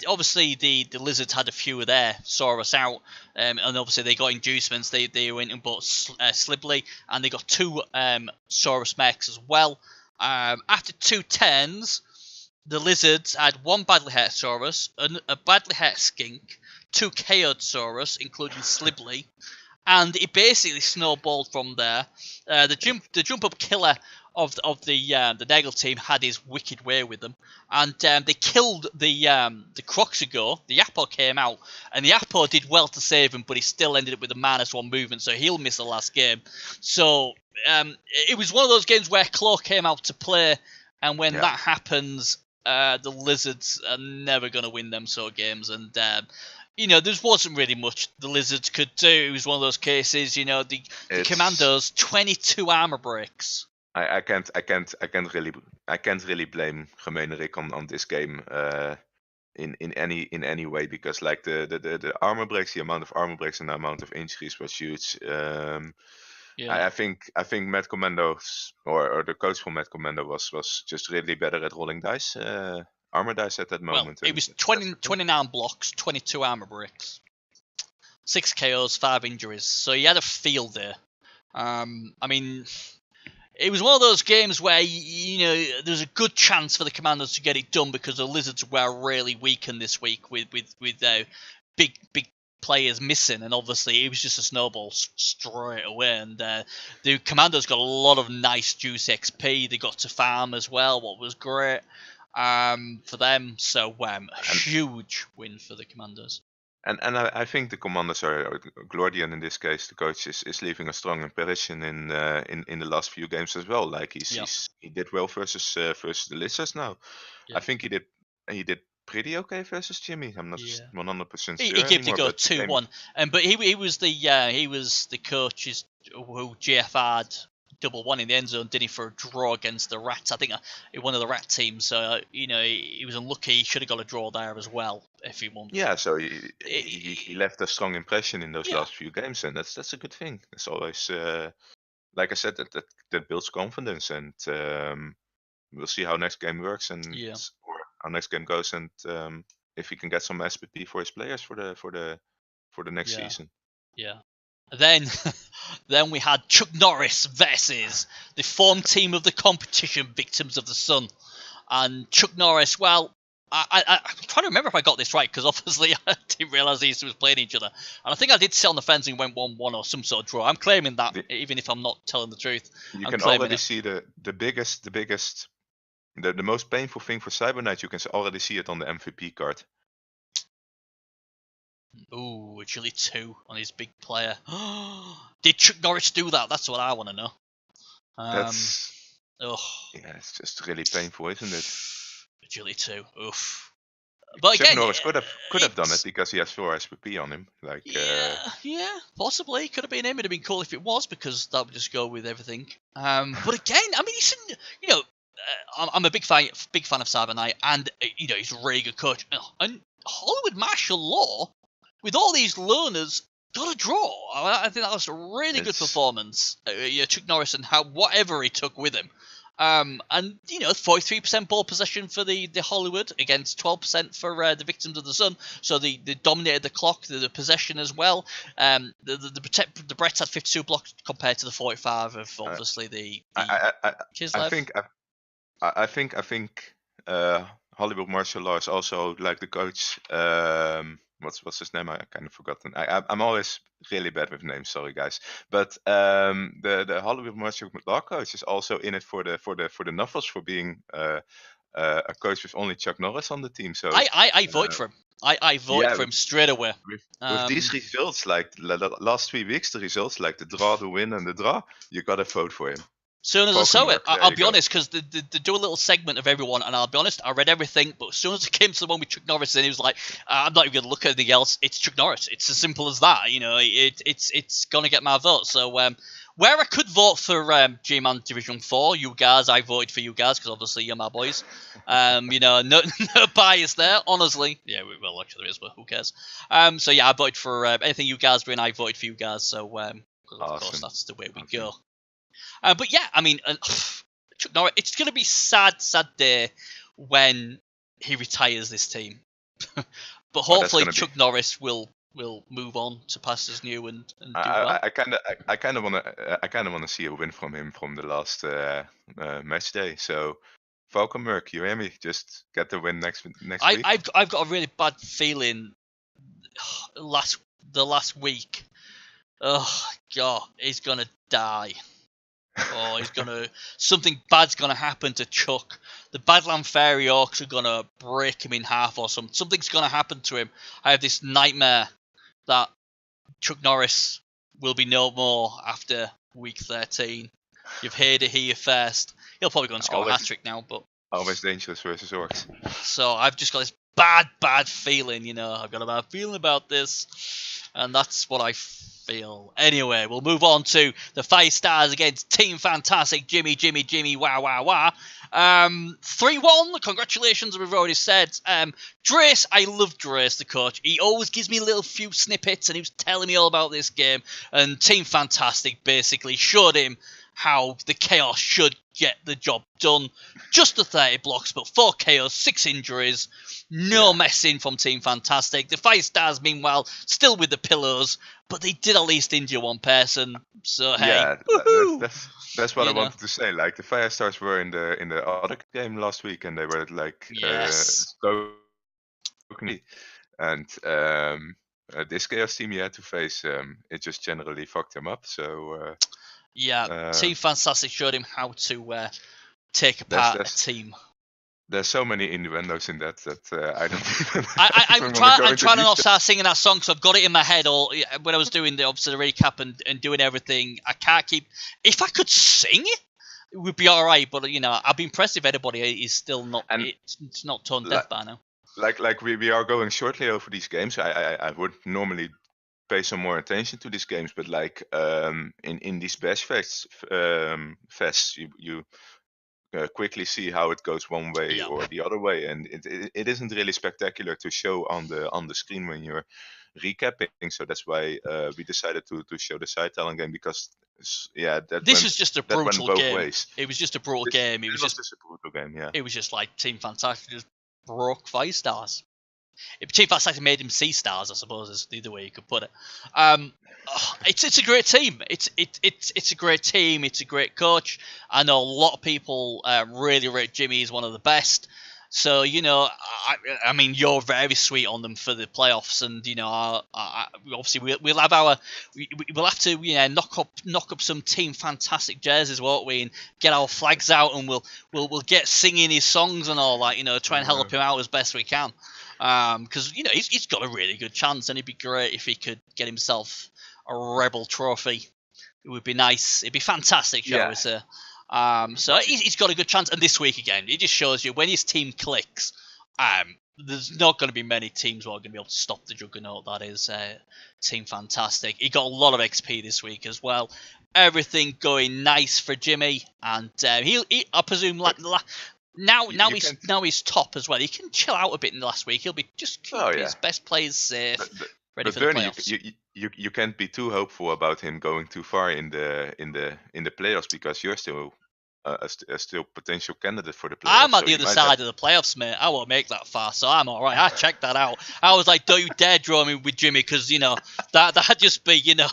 Obviously the Lizards had a few there, saw us out, and obviously they got inducements. They went and bought Slibley, and they got 2 Saurus mechs as well. After 2 turns, the Lizards had 1 badly hurt Saurus, a badly hurt Skink, 2 KO'd Saurus, including Slibley, and it basically snowballed from there. The jump up killer of the Nagel team had his wicked way with them, and they killed the Croxigo. The Apo came out, and the Apo did well to save him, but he still ended up with a -1 movement, so he'll miss the last game. So it was one of those games where Claw came out to play, and when that happens, the Lizards are never going to win them sort of games, and there wasn't really much the Lizards could do. It was one of those cases, the Commandos, 22 armor breaks. I can't really blame Gemeenerik on this game in any way, because like the armor breaks, the amount of armor breaks and the amount of injuries was huge. I think Mad Commandos or the coach for Mad Commando was just really better at rolling dice, armor dice at that moment. Well, it was 29 blocks, 22 armor breaks, 6 KOs, 5 injuries. So he had a field there. I mean, it was one of those games where there's a good chance for the Commandos to get it done, because the Lizards were really weakened this week with big players missing, and obviously it was just a snowball straight away. And the Commandos got a lot of nice juice XP. They got to farm as well, what was great for them. So a huge win for the Commandos. And I think the Commanders are Glordian in this case. The coach is leaving a strong impression in the last few games as well. Like he did well versus the Lizards now. Yeah. I think he did pretty okay versus Jimmy. I'm not 100% sure. He gave the go 2-1, but he was the coach's who GFR'd 1-1 in the end zone, did he, for a draw against the Rats? I think one of the Rat teams. So he was unlucky. He should have got a draw there as well if he wanted. Yeah, so he left a strong impression in those last few games, and that's a good thing. It's always like I said, that builds confidence, and we'll see how next game works and or how next game goes, and if he can get some SPP for his players for the next season. Yeah. Then we had Chuck Norris versus the form team of the competition, Victims of the Sun. And Chuck Norris, well, I'm trying to remember if I got this right, because obviously I didn't realise these two was playing each other. And I think I did sit on the fence and went 1-1 or some sort of draw. I'm claiming that, even if I'm not telling the truth. You can already see the most painful thing for Cyber Knight. You can already see it on the MVP card. Ooh, agility 2 on his big player. Did Chuck Norris do that? That's what I want to know. Yeah, it's just really painful, isn't it? Agility 2, oof. But Chuck Norris could have done it because he has 4 SPP on him. Like yeah, possibly could have been him. It'd have been cool if it was, because that would just go with everything. But again, I mean, I'm a big fan of Cyber Knight, and he's a really good coach. And Hollywood Martial Law, with all these loners, got a draw. I think that was a really good performance. Chuck Norris and whatever he took with him. And 43% ball possession for the Hollywood against 12% for the Victims of the Sun. So they dominated the clock, the possession as well. The Bretts had 52 blocks compared to the 45 of obviously the Kislev. I think Hollywood martial law is also like the coach. What's his name? I kind of forgotten. I'm always really bad with names. Sorry, guys. But the Hollywood martial law coach is also in it for the Knuffles for being a coach with only Chuck Norris on the team. So I vote for him. I voted for him straight away. With these results, like the last 3 weeks, the results like the draw, the win, and the draw, you gotta vote for him. Soon as I saw it, I'll be honest, because they do a little segment of everyone, and I'll be honest, I read everything, but as soon as it came to the one with Chuck Norris, and he was like, I'm not even going to look at anything else, it's Chuck Norris. It's as simple as that, it's going to get my vote. So, where I could vote for Gman Division 4, you guys, I voted for you guys, because obviously you're my boys. No bias there, honestly. Yeah, well, actually there is, but who cares? So yeah, I voted for anything you guys win, I voted for you guys, so, of course, that's the way we go. But yeah, I mean, Chuck Norris, it's going to be sad day when he retires this team. But hopefully Chuck Norris will move on to pastures new and do well. I kind of want to see a win from him from the last match day. So Falcon Merc, you hear me? Just get the win next week. I've got a really bad feeling. The last week, oh god, he's gonna die. Oh, something bad's gonna happen to Chuck. The Badland Fairy Orcs are gonna break him in half or something. Something's gonna happen to him. I have this nightmare that Chuck Norris will be no more after week 13. You've heard it here first. He'll probably go and score a hat-trick now, but always dangerous versus Orcs. So I've just got this bad feeling, I've got a bad feeling about this, and that's what I feel. Anyway, we'll move on to the 5 stars against Team Fantastic. Jimmy, wow. 3-1, congratulations, we've already said. Drace, I love Drace, the coach. He always gives me a little few snippets, and he was telling me all about this game, and Team Fantastic basically showed him how the Chaos should get the job done. Just the 30 blocks, but 4 KOs, 6 injuries, no messing from Team Fantastic. The 5 stars, meanwhile, still with the pillows, but they did at least injure one person. So hey, that's what I wanted to say. Like the 5 stars were in the other game last week, and they were like and this Chaos team you had to face, it just generally fucked them up. So. Team Fantastic showed him how to take apart a team. There's so many innuendos in that I don't even. I'm trying to not start singing that song, so I've got it in my head. All when I was doing the recap and doing everything, I can't keep. If I could sing it would be all right. But I'd be impressed if anybody is still not. It's not tone deaf by now. Like we are going shortly over these games. I would normally pay some more attention to these games, but like in these best fests, you quickly see how it goes one way or the other way, and it isn't really spectacular to show on the screen when you're recapping. So that's why we decided to show the side talent game, because this was just a brutal game. It was just a brutal game. It was just a brutal game. Yeah. It was just like Team Fantastic just broke 5 stars. Team Fantastic made him C stars, I suppose, is the other way you could put it. It's a great team. It's a great team. It's a great coach. I know a lot of people really rate Jimmy as one of the best. So I mean, you're very sweet on them for the playoffs, and obviously we'll have to knock up some Team Fantastic jerseys, won't we, and get our flags out, and we'll get singing his songs and all that. Try and help him out as best we can. Because he's got a really good chance, and it'd be great if he could get himself a Rebbl trophy. It would be nice. It'd be fantastic, shall we say? So he's got a good chance, and this week again, it just shows you when his team clicks. There's not going to be many teams who are going to be able to stop the juggernaut that is Team Fantastic. He got a lot of XP this week as well. Everything going nice for Jimmy, and I presume Now he's top as well. He can chill out a bit in the last week. He'll be just keep his best players safe, ready for the playoffs. You can't be too hopeful about him going too far in the playoffs, because you're still a still potential candidate for the playoffs. I'm on the other side of the playoffs, mate. I won't make that far, so I'm all right. I checked that out. I was like, don't you dare draw me with Jimmy, because, you know, that'd just be, you know,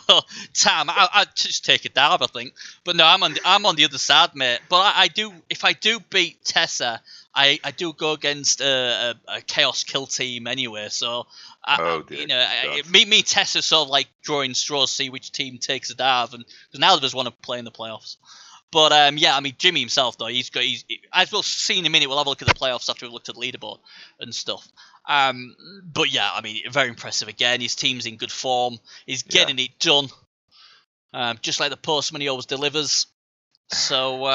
time. I'd just take it down, I think. But no, I'm on the other side, mate. But I do, if I do beat Tessa, I do go against a Chaos Kill team anyway, so... you know, me Tessa sort of like drawing straws, see which team takes a dive, and because neither of us want to play in the playoffs. But yeah, I mean Jimmy himself though, he's as we'll see in a minute. We'll have a look at the playoffs after we've looked at the leaderboard and stuff. But yeah, I mean very impressive again. His team's in good form. He's getting it done, just like the postman he always delivers. So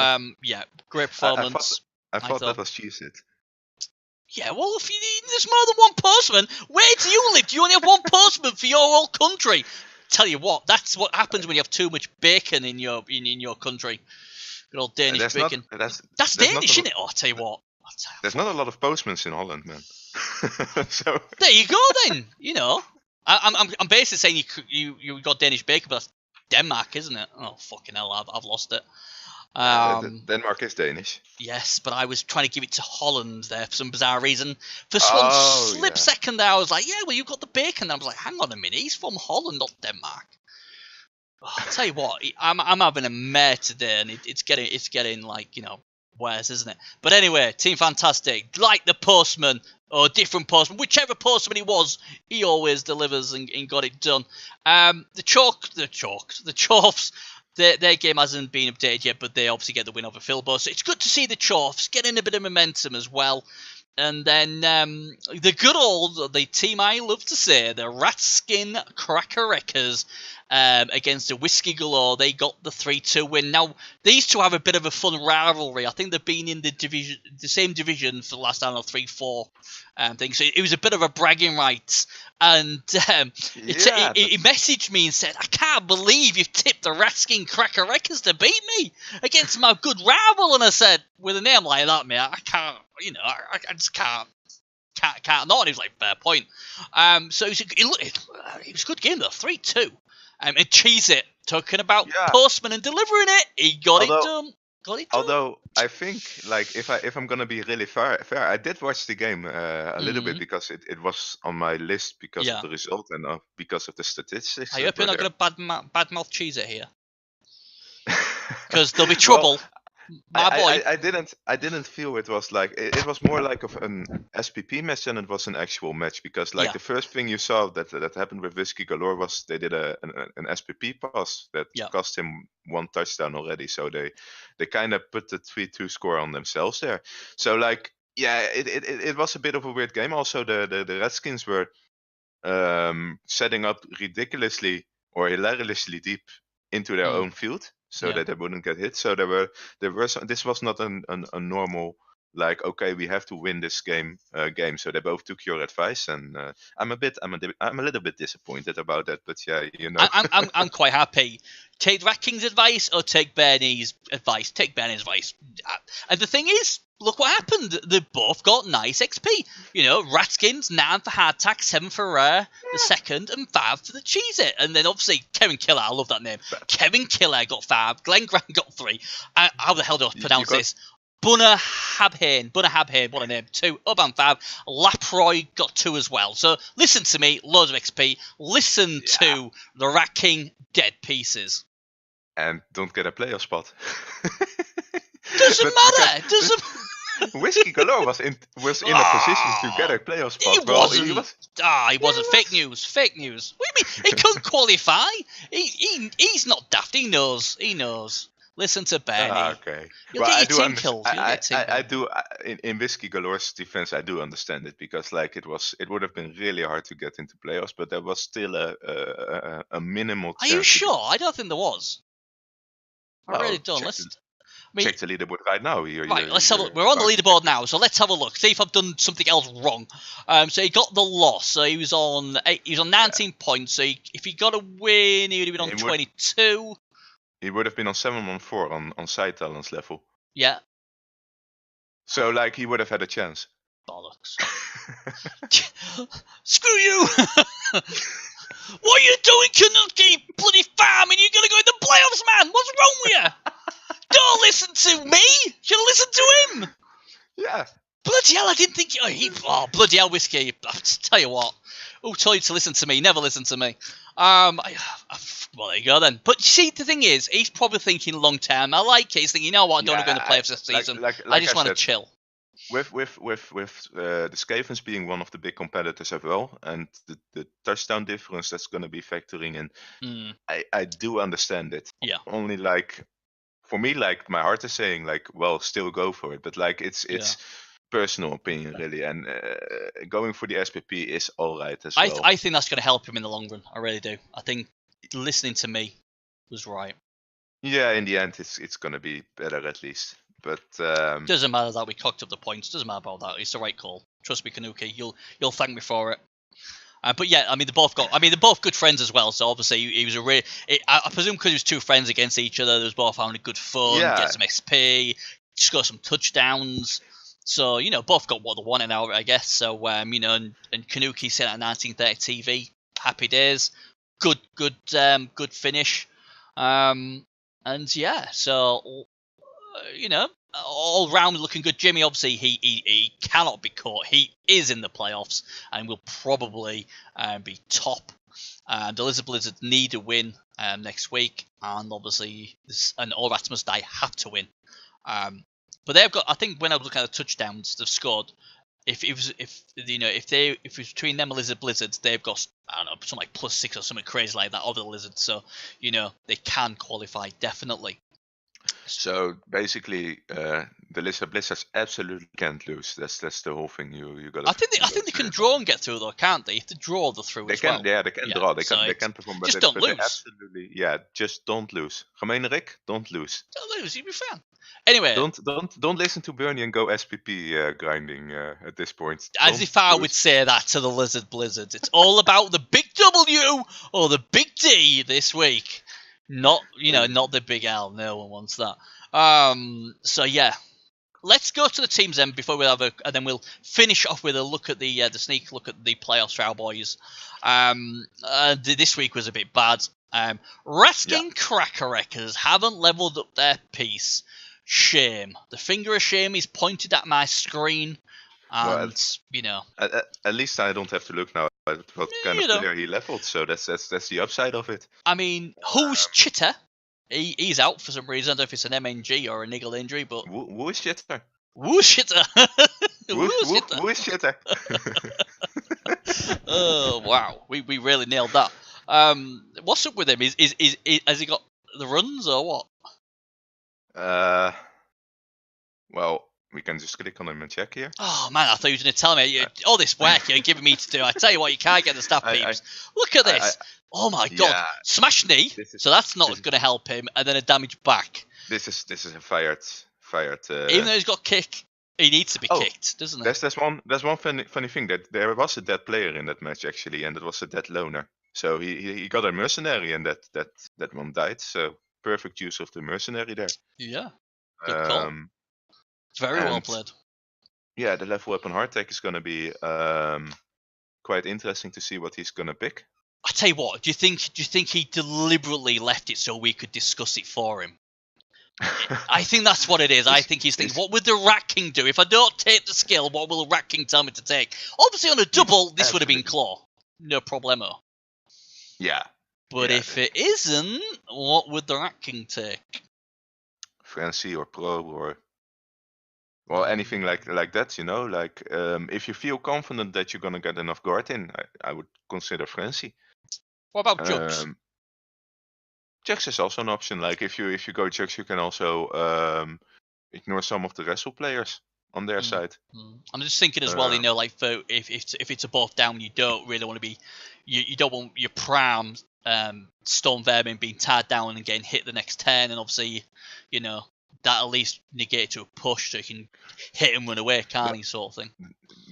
yeah, great performance. I thought that was cheated. Yeah, well, if there's more than one postman, where do you live? Do you only have one postman for your whole country? Tell you what, that's what happens when you have too much bacon in your country. Good old Danish bacon. That's Danish, isn't it? Oh, I'll tell you what. There's not a lot of postmen in Holland, man. So there you go, then. You know, I'm basically saying you got Danish bacon, but that's Denmark, isn't it? Oh, fucking hell, I've lost it. Denmark is Danish. Yes, but I was trying to give it to Holland there for some bizarre reason. For one second there, I was like, yeah, well, you got the bacon. And I was like, hang on a minute, he's from Holland, not Denmark. Oh, I'll tell you what, I'm having a mare today, and it's getting like, you know, worse, isn't it? But anyway, Team Fantastic, like the postman, or different postman, whichever postman he was, he always delivers and got it done. The Chorfs, their game hasn't been updated yet, but they obviously get the win over Filbo. So it's good to see the Chorfs getting a bit of momentum as well. And then the good old, the team I love to say, the Ratskin Crackerwreckers against the Whiskey Galore. They got the 3-2 win. Now, these two have a bit of a fun rivalry. I think they've been in the same division for the last, 3-4 thing. So it was a bit of a bragging rights. And he messaged me and said, I can't believe you've tipped the Ratskin Crackerwreckers to beat me against my good rival. And I said, with a name like that, mate, I can't, you know, I just can't not. And he was like, fair point. So it was a good game though, 3-2. And Cheese It, talking about postman and delivering it, he got it done. Although I think, like, if I'm gonna be really fair, I did watch the game a little bit because it was on my list because of the result and because of the statistics. I hope you're not gonna badmouth Cheese It here, because there'll be trouble. I didn't feel it was like it was more like an SPP match than it was an actual match, because like the first thing you saw that happened with Whiskey Galore was they did an SPP pass that cost him one touchdown already, so they kind of put the 3-2 score on themselves there. So like it was a bit of a weird game. Also the Redskins were setting up ridiculously or hilariously deep into their own field, so that they wouldn't get hit. So there were some, this was not a normal, like, okay, we have to win this game. So they both took your advice, and I'm a little bit disappointed about that. But yeah, you know, I'm quite happy. Take Rat King's advice or take Bernie's advice. Take Bernie's advice. And the thing is, look what happened. They both got nice XP. You know, Ratskins 9 for hardtack, 7 for rare, the second, and 5 for the cheese it. And then obviously Kevin Killer, I love that name. Kevin Killer got 5. Glenn Grant got 3. How the hell do I pronounce this? Bunner Habhane, what a name, 2, Uban 5, Laproy got 2 as well. So listen to me, loads of XP, listen to the Rat King dead pieces. And don't get a playoff spot. Doesn't matter, Whiskey Galore was in a position to get a playoff spot. He wasn't. Fake news. What do you mean? He couldn't qualify. He's not daft, he knows. Listen to Benny. Okay. You'll get your team killed. I do. In Whiskey Galore's defense, I do understand it, because like it would have been really hard to get into playoffs, but there was still a minimal chance. Are you sure? I don't think there was. I really don't. Check the leaderboard right now. Let's have a look. We're on the leaderboard now, so let's have a look. See if I've done something else wrong. So he got the loss. So he was on 19 points. So if he got a win, he would have been on 22. He would have been on 7-1-4 on side talents level. Yeah. So like he would have had a chance. Bollocks. Screw you! What are you doing, Canucky? Bloody farming! You're gonna go in the playoffs, man! What's wrong with you? Don't listen to me! You listen to him! Yeah. Bloody hell, I didn't think... bloody hell, Whiskey. I'll tell you what. Who told you to listen to me? Never listen to me. Well, there you go then. But you see, the thing is, he's probably thinking long term. I like it. He's thinking, you know what, I don't want to go in the playoffs this season. I just want to chill. With the Skavens being one of the big competitors as well, and the touchdown difference that's going to be factoring in, I do understand it. Yeah. Only for me, my heart is saying well, still go for it, but it's personal opinion really, and going for the SPP is all right as well. I think that's going to help him in the long run. I really do. I think listening to me was right. Yeah, in the end, it's going to be better at least. But doesn't matter that we cocked up the points. Doesn't matter about that. It's the right call. Trust me, Kanuki. You'll thank me for it. But yeah, I mean they're both good friends as well. So obviously he was I presume because he was two friends against each other, they was both having a good fun, get some XP, score some touchdowns. So both got what they wanted out of it, I guess. So and Kanuki sent at 1930 TV. Happy days. Good finish. And yeah, so all round looking good. Jimmy, obviously, he cannot be caught. He is in the playoffs and will probably be top. The Lizard Blizzards need a win next week, and obviously, All Rats Must Die have to win. But they've got. I think when I was looking at the touchdowns they've scored, if it was between them and Lizard Blizzards, they've got something like +6 or something crazy like that over the Lizards. So they can qualify definitely. So basically, the Lizard Blizzards absolutely can't lose. That's the whole thing. You got. I think they can draw and get through though, can't they? If they draw, they're through. They as can. Well. Yeah, they can draw. They can perform. But just don't lose. Absolutely. Yeah, just don't lose. Gemene Rick, don't lose. Don't lose. You'll be fine. Anyway, don't listen to Bernie and go SPP grinding at this point. As if I would say that to the Lizard Blizzards. It's all about the big W or the big D this week. Not the big L. No one wants that. So yeah, let's go to the teams then before we and then we'll finish off with a look at the sneak look at the playoffs for our boys. This week was a bit bad. Raskin Crackerwreckers haven't leveled up their piece. Shame. The finger of shame is pointed at my screen, and at least I don't have to look now at what kind of player he leveled. So that's the upside of it. I mean, who's Chitter? He's out for some reason. I don't know if it's an MNG or a niggle injury, but who is Chitter? Woo Chitter. Who is Chitter? Oh wow, we really nailed that. What's up with him? Is has he got the runs or what? Well, we can just click on him and check here. Oh man, I thought you were going to tell me all this work you're giving me to do. I tell you what, you can't get the staff peeps. Look at this. Oh my god, smash knee. So that's not going to help him, and then a damage back. This is a fired. Even though he's got kick, he needs to be kicked, doesn't he? That's one funny thing, that there was a dead player in that match actually, and it was a dead loner. So he got a mercenary, and that one died. So perfect use of the mercenary there. Yeah, good call. Very well played. Yeah, the level up on hardtech is going to be quite interesting to see what he's going to pick. I tell you what, do you think he deliberately left it so we could discuss it for him? I think that's what it is. I think he's thinking, what would the Rat King do? If I don't take the skill, what will the Rat King tell me to take? Obviously on a double, this would have been Claw. No problemo. Yeah. But if it isn't, what would the Rat King take? Frenzy or Pro or... Well, anything like that, if you feel confident that you're going to get enough guard in, I would consider Frenzy. What about Jugs? Jugs is also an option. Like if you go Jugs, you can also ignore some of the wrestle players on their side. I'm just thinking as well, like for if it's a both down, you don't really want to be, you don't want your prime Storm Vermin being tied down and getting hit the next turn, and obviously, that at least negate to a push so you can hit and run away, can't he, sort of thing.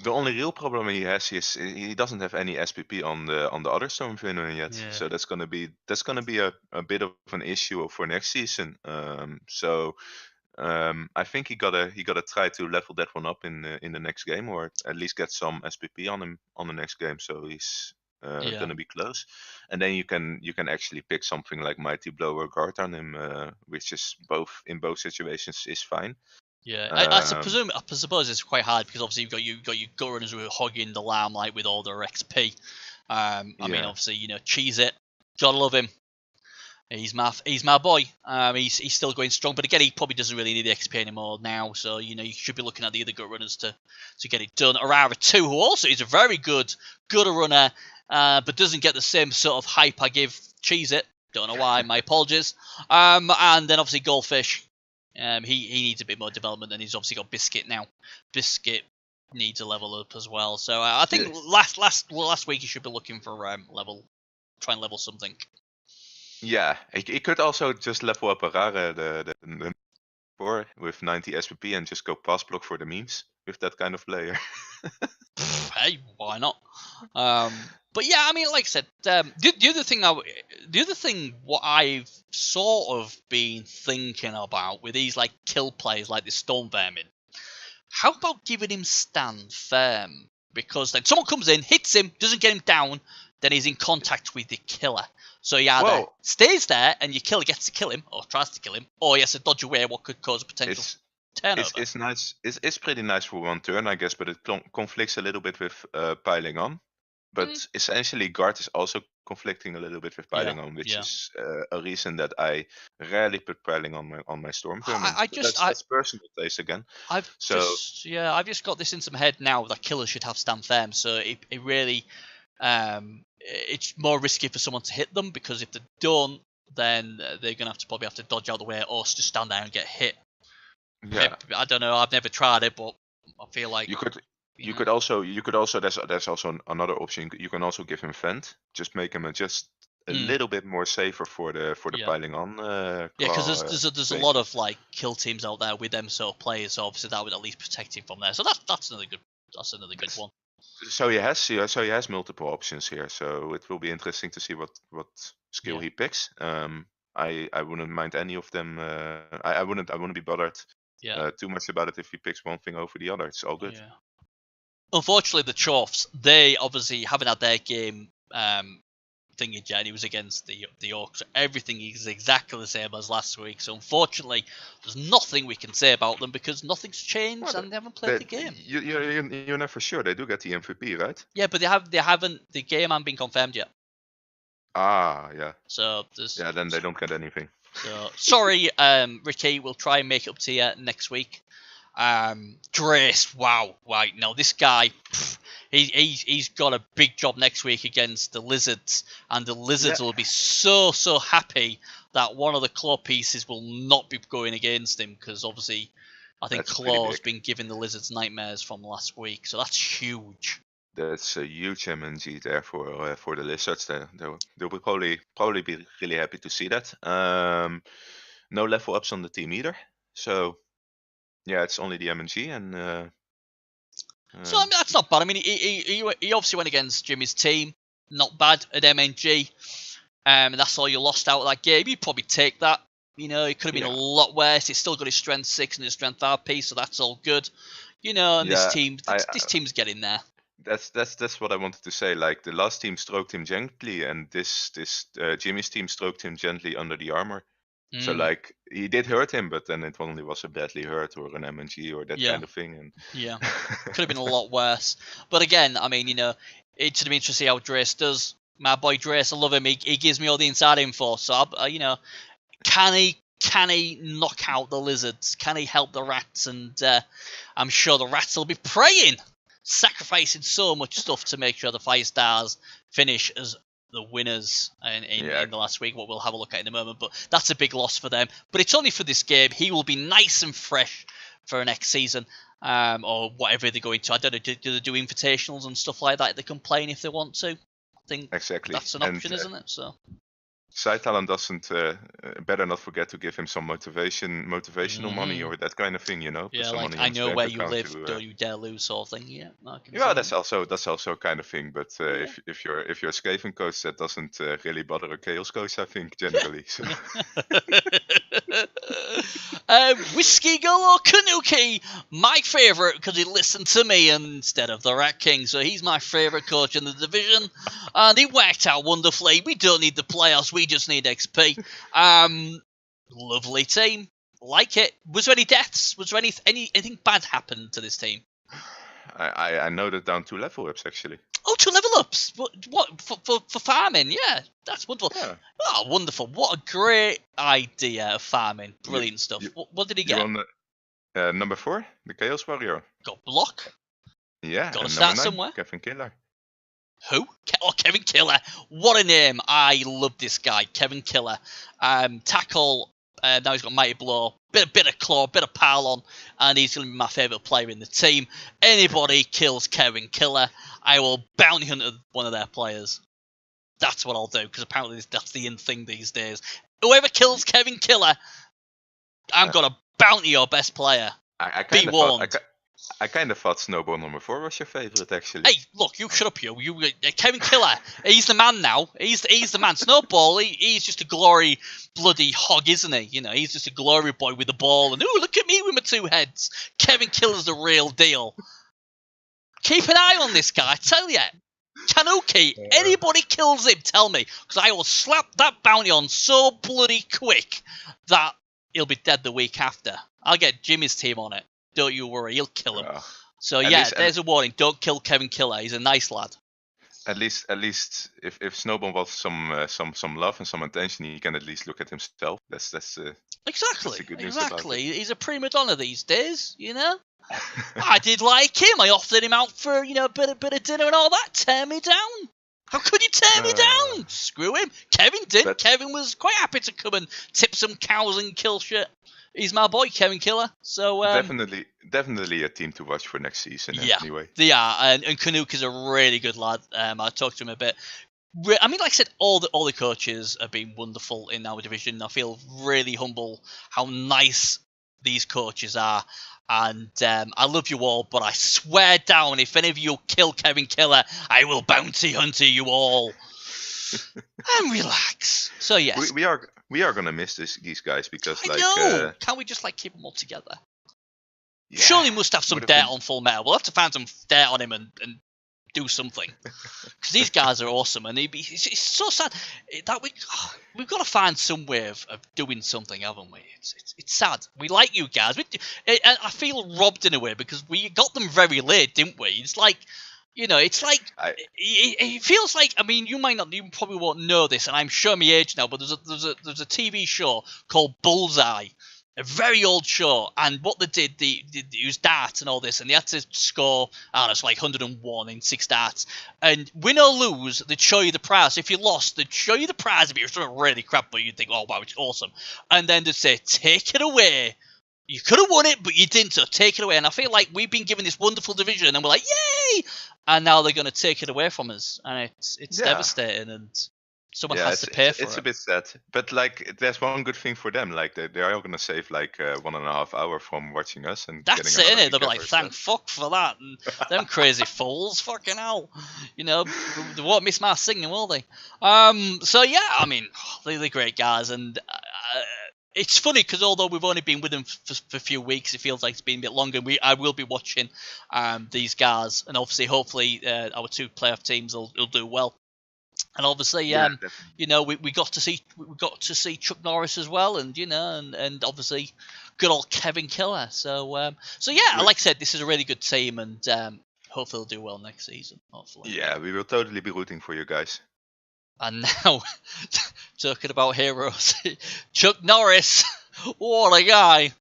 The only real problem he has is he doesn't have any SPP on the other Storm Vermin yet. Yeah. So that's gonna be a bit of an issue for next season. I think he gotta try to level that one up in the next game, or at least get some SPP on him on the next game, so he's gonna be close. And then you can actually pick something like Mighty Blow or Guard on him, which is in both situations is fine. Yeah, I suppose it's quite hard because obviously you've got your gut runners who are hogging the limelight with all their XP. I mean, obviously, Cheese It, gotta love him. He's my boy. He's still going strong, but again, he probably doesn't really need the XP anymore now. So you should be looking at the other gut runners to get it done. Arara 2, who also is a very good runner, but doesn't get the same sort of hype I give Cheese It. Don't know why. My apologies. And then obviously Goldfish. He needs a bit more development, and he's obviously got Biscuit now. Biscuit needs a level up as well. So I think last week he should be looking for try and level something. Yeah, he could also just level up Arara the 4 with 90 SPP and just go pass block for the memes with that kind of player. Hey, why not? But yeah, I mean, like I said, the other thing what I've sort of been thinking about with these like kill plays like this Storm Vermin, how about giving him stand firm? Because then someone comes in, hits him, doesn't get him down, then he's in contact with the killer. So he either stays there and your killer gets to kill him, or tries to kill him, or he has to dodge away what could cause a potential turnover. It's nice. It's pretty nice for one turn, I guess, but it conflicts a little bit with piling on. But essentially, Guard is also conflicting a little bit with piling on, which is a reason that I rarely put piling on my Storm Vermin. That's personal taste again. I've just got this into my head now that killers should have stand firm. So it really, it's more risky for someone to hit them, because if they don't, then they're gonna probably have to dodge out of the way or just stand there and get hit. Yeah, I don't know. I've never tried it, but I feel like you could also there's also another option. You can also give him Vent, just make him just a little bit more safer for the piling on. Because there's a lot of like kill teams out there with them sort of players, so obviously that would at least protect him from there. So that's another good one. So he has multiple options here. So it will be interesting to see what skill he picks. I wouldn't mind any of them. I wouldn't be bothered too much about it if he picks one thing over the other. It's all good. Yeah. Unfortunately, the Chorfs, they obviously haven't had their game thingy yet. He was against the Orcs. Everything is exactly the same as last week. So unfortunately, there's nothing we can say about them because nothing's changed and they haven't played the game. You're never sure. They do get the MVP, right? Yeah, but they haven't. The game hasn't been confirmed yet. Ah, yeah. So then they don't get anything. So sorry, Ricky. We'll try and make it up to you next week. Drace, wow, right. Now this guy, he's got a big job next week against the Lizards, and the Lizards will be so happy that one of the claw pieces will not be going against him, because obviously I think Claw's been giving the Lizards nightmares from last week, so that's huge. That's a huge MNG there for the Lizards. They'll probably be really happy to see that. No level ups on the team either, so. Yeah, it's only the MNG, and so I mean, that's not bad. I mean, he obviously went against Jimmy's team, not bad at MNG, and that's all you lost out of that game. You'd probably take that. It could have been a lot worse. It's still got his strength 6 and his strength RP, so that's all good. And this team's getting there. That's what I wanted to say. Like the last team stroked him gently, and this Jimmy's team stroked him gently under the armor. So like he did hurt him, but then it only was a badly hurt or an MNG or that kind of thing. And could have been a lot worse. But again, I mean, it's gonna be interesting to see how Drace does. My boy Drace, I love him. He gives me all the inside info. So can he knock out the Lizards? Can he help the Rats? And I'm sure the Rats will be praying, sacrificing so much stuff to make sure the Fire Stars finish as the winners in the last week, what we'll have a look at in a moment, but that's a big loss for them. But it's only for this game. He will be nice and fresh for next season, or whatever they're going to. I don't know, do they do invitationals and stuff like that? They can play in if they want to. I think exactly that's an option, isn't it? So Saitalan doesn't better not forget to give him some motivational money or that kind of thing, Yeah, like I know where you live, don't you dare lose, sort of thing. Yeah, that's also a kind of thing. But if you're a Skaven coach, that doesn't really bother a Chaos coach, I think generally. So. Whiskey Galore Kanuki, my favourite because he listened to me instead of the Rat King, so he's my favourite coach in the division, and he worked out wonderfully. We don't need the playoffs, we just need XP. Lovely team, like it. Was there any deaths? Was there anything bad happened to this team? I noted down 2 level ups actually. Oh, 2 level ups. What for farming? Yeah, that's wonderful. Yeah. Oh, wonderful! What a great idea of farming. Brilliant stuff. What did he get? Number 4, the Chaos Warrior. Got block. Yeah. Got to and start number 9, somewhere. Kevin Killer. Who? Oh, Kevin Killer. What a name. I love this guy, Kevin Killer. Tackle. Now he's got Mighty Blow. Bit of claw, bit of pile on, and he's going to be my favourite player in the team. Anybody kills Kevin Killer, I will bounty hunt one of their players. That's what I'll do, because apparently that's the in thing these days. Whoever kills Kevin Killer, I'm going to bounty your best player. Be warned. I kind of thought Snowball number 4 was your favourite, actually. Hey, look, you shut up, you. Kevin Killer, he's the man now. He's the man. Snowball, he's just a glory bloody hog, isn't he? You know, he's just a glory boy with the ball. And, ooh, look at me with my 2 heads. Kevin Killer's the real deal. Keep an eye on this guy, I tell ya. Tanuki, anybody kills him, tell me. Because I will slap that bounty on so bloody quick that he'll be dead the week after. I'll get Jimmy's team on it. Don't you worry, he'll kill him. So yeah, there's a warning. Don't kill Kevin Killer. He's a nice lad. At least, if Snowball wants some love and some attention, he can at least look at himself. That's exactly. Good news about it. He's a prima donna these days, you know. I did like him. I offered him out for a bit of dinner and all that. Tear me down. How could you tear me down? Screw him. Kevin did. Kevin was quite happy to come and tip some cows and kill shit. He's my boy, Kevin Killer. So definitely a team to watch for next season. Yeah, anyway. They are, and Canuck is a really good lad. I talked to him a bit. I mean, like I said, all the coaches have been wonderful in our division. I feel really humble how nice these coaches are, and I love you all. But I swear down, if any of you kill Kevin Killer, I will bounty hunt you all. And relax. So yes, we are gonna miss these guys because I know. Can't we just keep them all together? Yeah, surely must have some dirt on Full Metal. We'll have to find some dirt on him and do something, because these guys are awesome. And it's so sad that we've got to find some way of doing something, haven't we? It's sad. We like you guys. I feel robbed in a way because we got them very late, didn't we? It's like. You know, it's like it feels like. I mean, you probably won't know this, and I'm sure my age now. But there's a TV show called Bullseye, a very old show, and what they did, they used darts and all this, and they had to score. I don't know, it's like 101 in 6 darts, and win or lose, they'd show you the prize. If you lost, they'd show you the prize. If you were doing really crap, but you'd think, oh wow, it's awesome, and then they'd say, take it away. You could have won it, but you didn't, so take it away. And I feel like we've been given this wonderful division, and we're like, yay! And now they're going to take it away from us. And it's devastating, and someone has to pay for it. It's a bit sad. But, there's one good thing for them. They are going to save, 1.5 hours from watching us. And that's it, innit? They'll be like, thank fuck for that. And them crazy fools, fucking hell. You know, they won't miss my singing, will they? So, yeah, I mean, they're great guys, and... it's funny because although we've only been with them for a few weeks, it feels like it's been a bit longer. I will be watching these guys, and obviously, hopefully, our 2 playoff teams will do well. And obviously, you know, we got to see Chuck Norris as well, and you know, and obviously, good old Kevin Killer. So yeah, like I said, this is a really good team, and hopefully, they'll do well next season. Hopefully, yeah, we will totally be rooting for you guys. And now, talking about heroes, Chuck Norris, what a guy.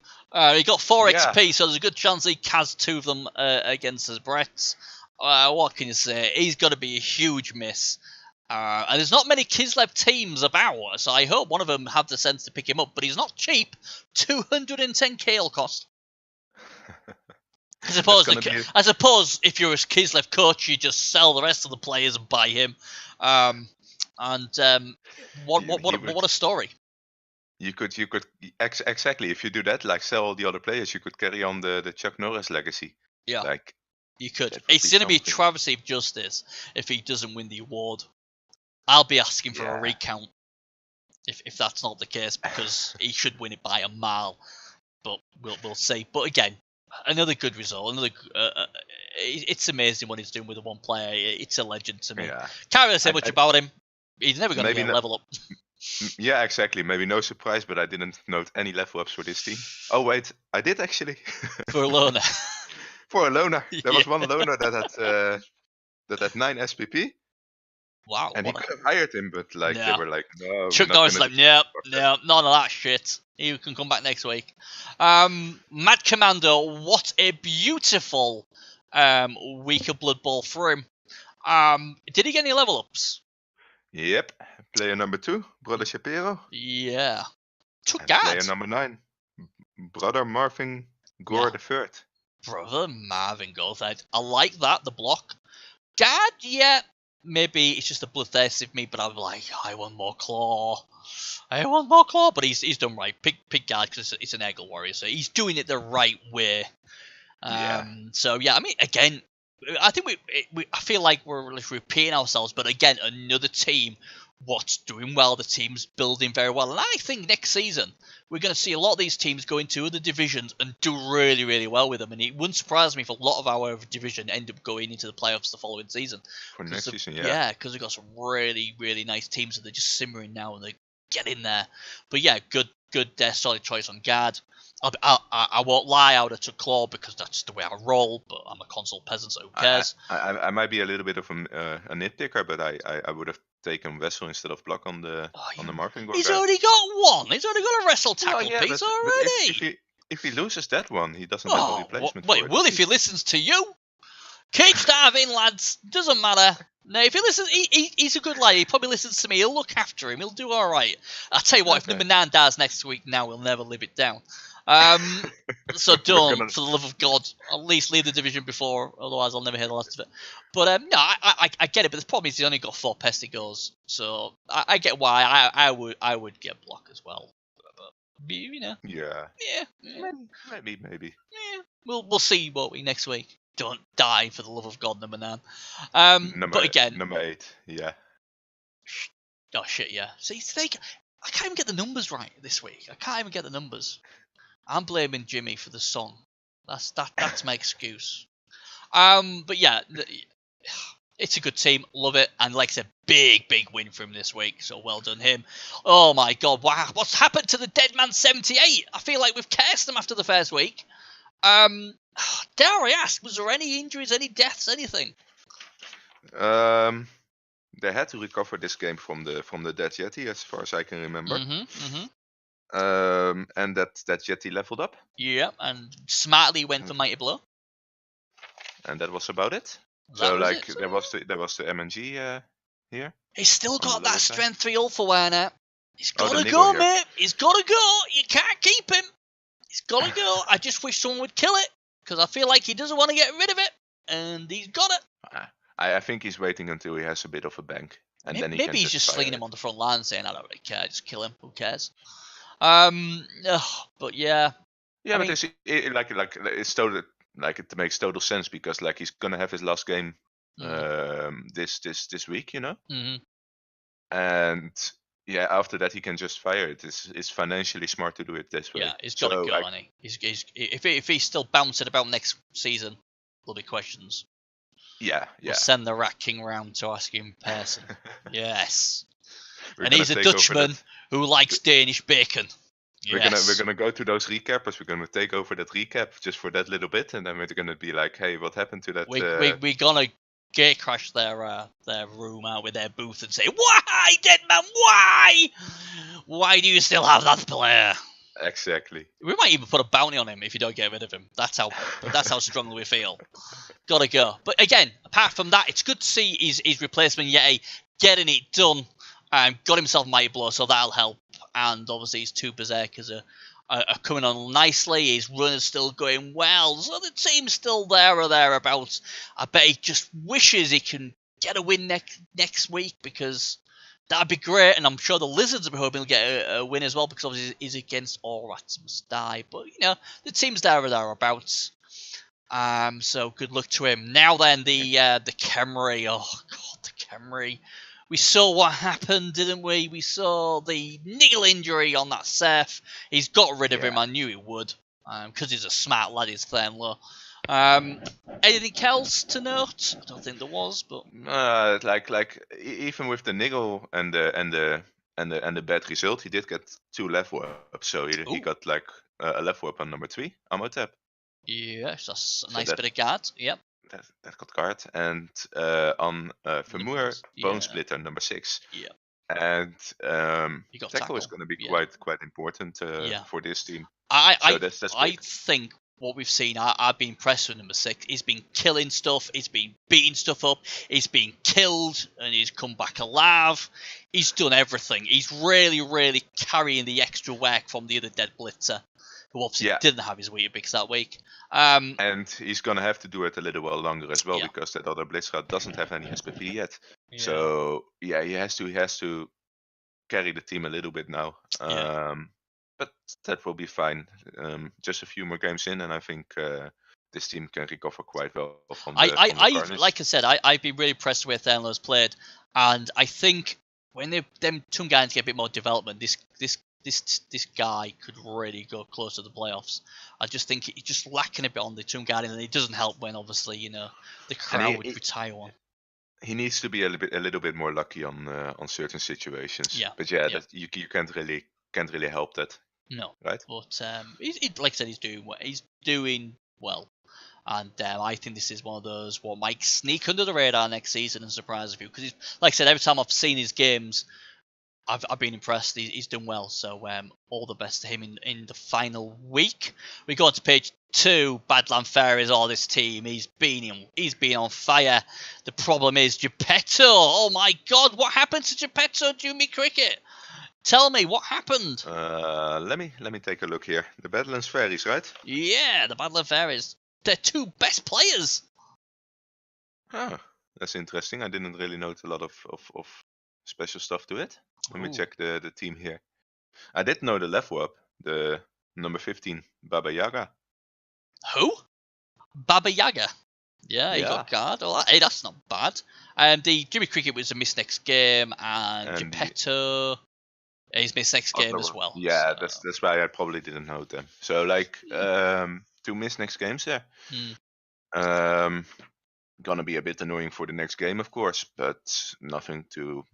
He got 4 XP, so there's a good chance he has 2 of them against his Bretts. What can you say? He's going to be a huge miss. And there's not many Kislev teams about, so I hope one of them have the sense to pick him up. But he's not cheap. 210k he'll cost. I suppose if you're a Kislev coach, you just sell the rest of the players and buy him. What a story! You could exactly, if you do that, sell all the other players, you could carry on the Chuck Norris legacy. Yeah, you could. It's going to be a travesty of justice if he doesn't win the award. I'll be asking for a recount. if that's not the case, because he should win it by a mile. But we'll see. But again, another good result. It's amazing what he's doing with the one player. It's a legend to me. Yeah. Can't really say much about him. He's never going to Maybe get a level up. Yeah, exactly. Maybe no surprise, but I didn't note any level ups for this team. Oh wait, I did actually. For a loner. For a loner, there was Yeah. one loner that had 9 SPP, Wow. and he could have hired him, but like they No. were like, no. Chuck we're not Norris gonna like, do nope, that." nope, none of that shit. You can come back next week. Mad Commando, what a beautiful week of Blood Bowl for him. Did he get any level ups? Yep. Player number 2, Brother Shapiro. Yeah. Took And player guard. number 9, Brother Marvin Gore the Third. Brother Marvin Goldhead. I like that, the block. Guard, yeah. Maybe it's just a bloodthirsty of me, but I'm like, I want more claw. I want more claw. But he's done right. Pick guard because it's an Eggle warrior, so he's doing it the right way. So yeah, I mean, again, I think I feel like we're repeating ourselves, but again, another team what's doing well. The team's building very well, and I think next season we're going to see a lot of these teams go into other divisions and do really, really well with them. And it wouldn't surprise me if a lot of our division end up going into the playoffs the following season. For next season, Yeah, because we've got some really, really nice teams that they're just simmering now and they get in there. But yeah, good, solid choice on guard. I won't lie, I would have took Claw because that's the way I roll, but I'm a console peasant, so who cares? I might be a little bit of a nitpicker, but I would have taken Vessel instead of Block on the Marvin Gore. He's already got one. He's already got a wrestle tackle piece but already. if he loses that one, he doesn't have a replacement. Wait, well, if he listens to you, keep starving, lads. Doesn't matter. No, if he listens, he's a good lad. He probably listens to me. He'll look after him. He'll do all right. I'll tell you what. If number 9 dies next week, now we'll never live it down. So don't, for the love of God, at least leave the division before, otherwise I'll never hear the last of it. But no, I get it, but the problem is he's only got 4 pestigores, so I get why I would get Block as well. But, you know. Yeah. Maybe. Yeah. We'll see what we next week. Don't die for the love of God, number 9. But again, number 8, yeah. Oh shit, yeah. See, I can't even get the numbers right this week. I can't even get the numbers. I'm blaming Jimmy for the song. That's my excuse. But yeah, it's a good team. Love it. And like I said, big win for him this week. So well done him. Oh my God, wow. What's happened to the Dead Man 78? I feel like we've cursed them after the first week. Dare I ask, was there any injuries, any deaths, anything? They had to recover this game from the Dead Yeti, as far as I can remember. And that Yeti leveled up. Yeah, and smartly went for Mighty Blow. And that was about it. There was the MNG here. He's still got that strength 3 Alpha Werner. He's got to go, mate. He's got to go. You can't keep him. He's got to go. I just wish someone would kill it because I feel like he doesn't want to get rid of it, and he's got it. I think he's waiting until he has a bit of a bank, and then he maybe he's just slinging him on the front line, saying, "I don't really care. Just kill him. Who cares?" But yeah. Yeah, but it's totally it makes total sense because he's gonna have his last game this week, you know. And yeah, after that he can just fire it. It's financially smart to do it this way. Yeah, he's got to go, hasn't he? If he's still bouncing about next season, there'll be questions. Yeah. We'll send the Rat King round to ask him in person. Yes. And he's a Dutchman who likes Danish bacon. We're gonna go to those recappers. We're gonna take over that recap just for that little bit, and then we're gonna be like, "Hey, what happened to that?" We're gonna gate crash their room out with their booth and say, "Why, Dead Man? Why? Why do you still have that player?" Exactly. We might even put a bounty on him if you don't get rid of him. That's how strongly we feel. Gotta go. But again, apart from that, it's good to see his replacement Yeti getting it done. Got himself Mighty Blow, so that'll help. And obviously his 2 Berserkers are coming on nicely. His run is still going well. So the team's still there or thereabouts. I bet he just wishes he can get a win next week because that'd be great. And I'm sure the Lizards are hoping he'll get a win as well because obviously he's against All Rats Must Die. But, you know, the team's there or thereabouts. So good luck to him. Now then, the Khemri. Oh, God, the Khemri. We saw what happened, didn't we? We saw the niggle injury on that Seth. He's got rid of him. I knew he would, because he's a smart lad. He's Thernlow. Anything else to note? I don't think there was, but even with the niggle and the bad result, he did get 2 level ups. So he got like a level up on number 3, ammo tab. Yes, that's a nice bit of guard. Yep. That got guard, and on Femur, Bone Splitter number 6. Yeah. And tackle is going to be quite important for this team. I think what we've seen, I've been impressed with number 6. He's been killing stuff, he's been beating stuff up, he's been killed, and he's come back alive. He's done everything. He's really, really carrying the extra work from the other dead blitzer, who obviously didn't have his Weetabix that week. And he's going to have to do it a little while longer as well, because that other blitzer doesn't have any SPP yet. Yeah. So he has to carry the team a little bit now. But that will be fine. Just a few more games in, and I think this team can recover quite well from the carnage. Like I said, I've been really impressed with how Thernlow's played, and I think when them two guys get a bit more development, this guy could really go close to the playoffs. I just think he's just lacking a bit on the Toon Guardian, and it doesn't help when obviously the crowd would retire one. He needs to be a little bit more lucky on certain situations. Yeah. But that you can't really help that. No. Right. But like I said, he's doing well. He's doing well, and I think this is one of those what might sneak under the radar next season and surprise a few. Because like I said, every time I've seen his games, I've been impressed. He's done well. So all the best to him in the final week. We go on to page 2. Badland Fair is all this team. He's been on fire. The problem is Geppetto. Oh my God, what happened to Geppetto, Jimmy Cricket? Tell me what happened. Let me take a look here. The Badlands Fairies, right? Yeah, the Badland Fairies. They're 2 best players. Ah, that's interesting. I didn't really note a lot of special stuff to it. Let me check the team here. I did know the level up, the number 15, Baba Yaga. Who? Baba Yaga. Yeah, he got guard. Oh, hey, that's not bad. The Jimmy Cricket was a miss next game, and Geppetto, he's missed next game as well. Yeah, so. That's why I probably didn't know them. So 2 missed next games there. Gonna be a bit annoying for the next game, of course, but nothing to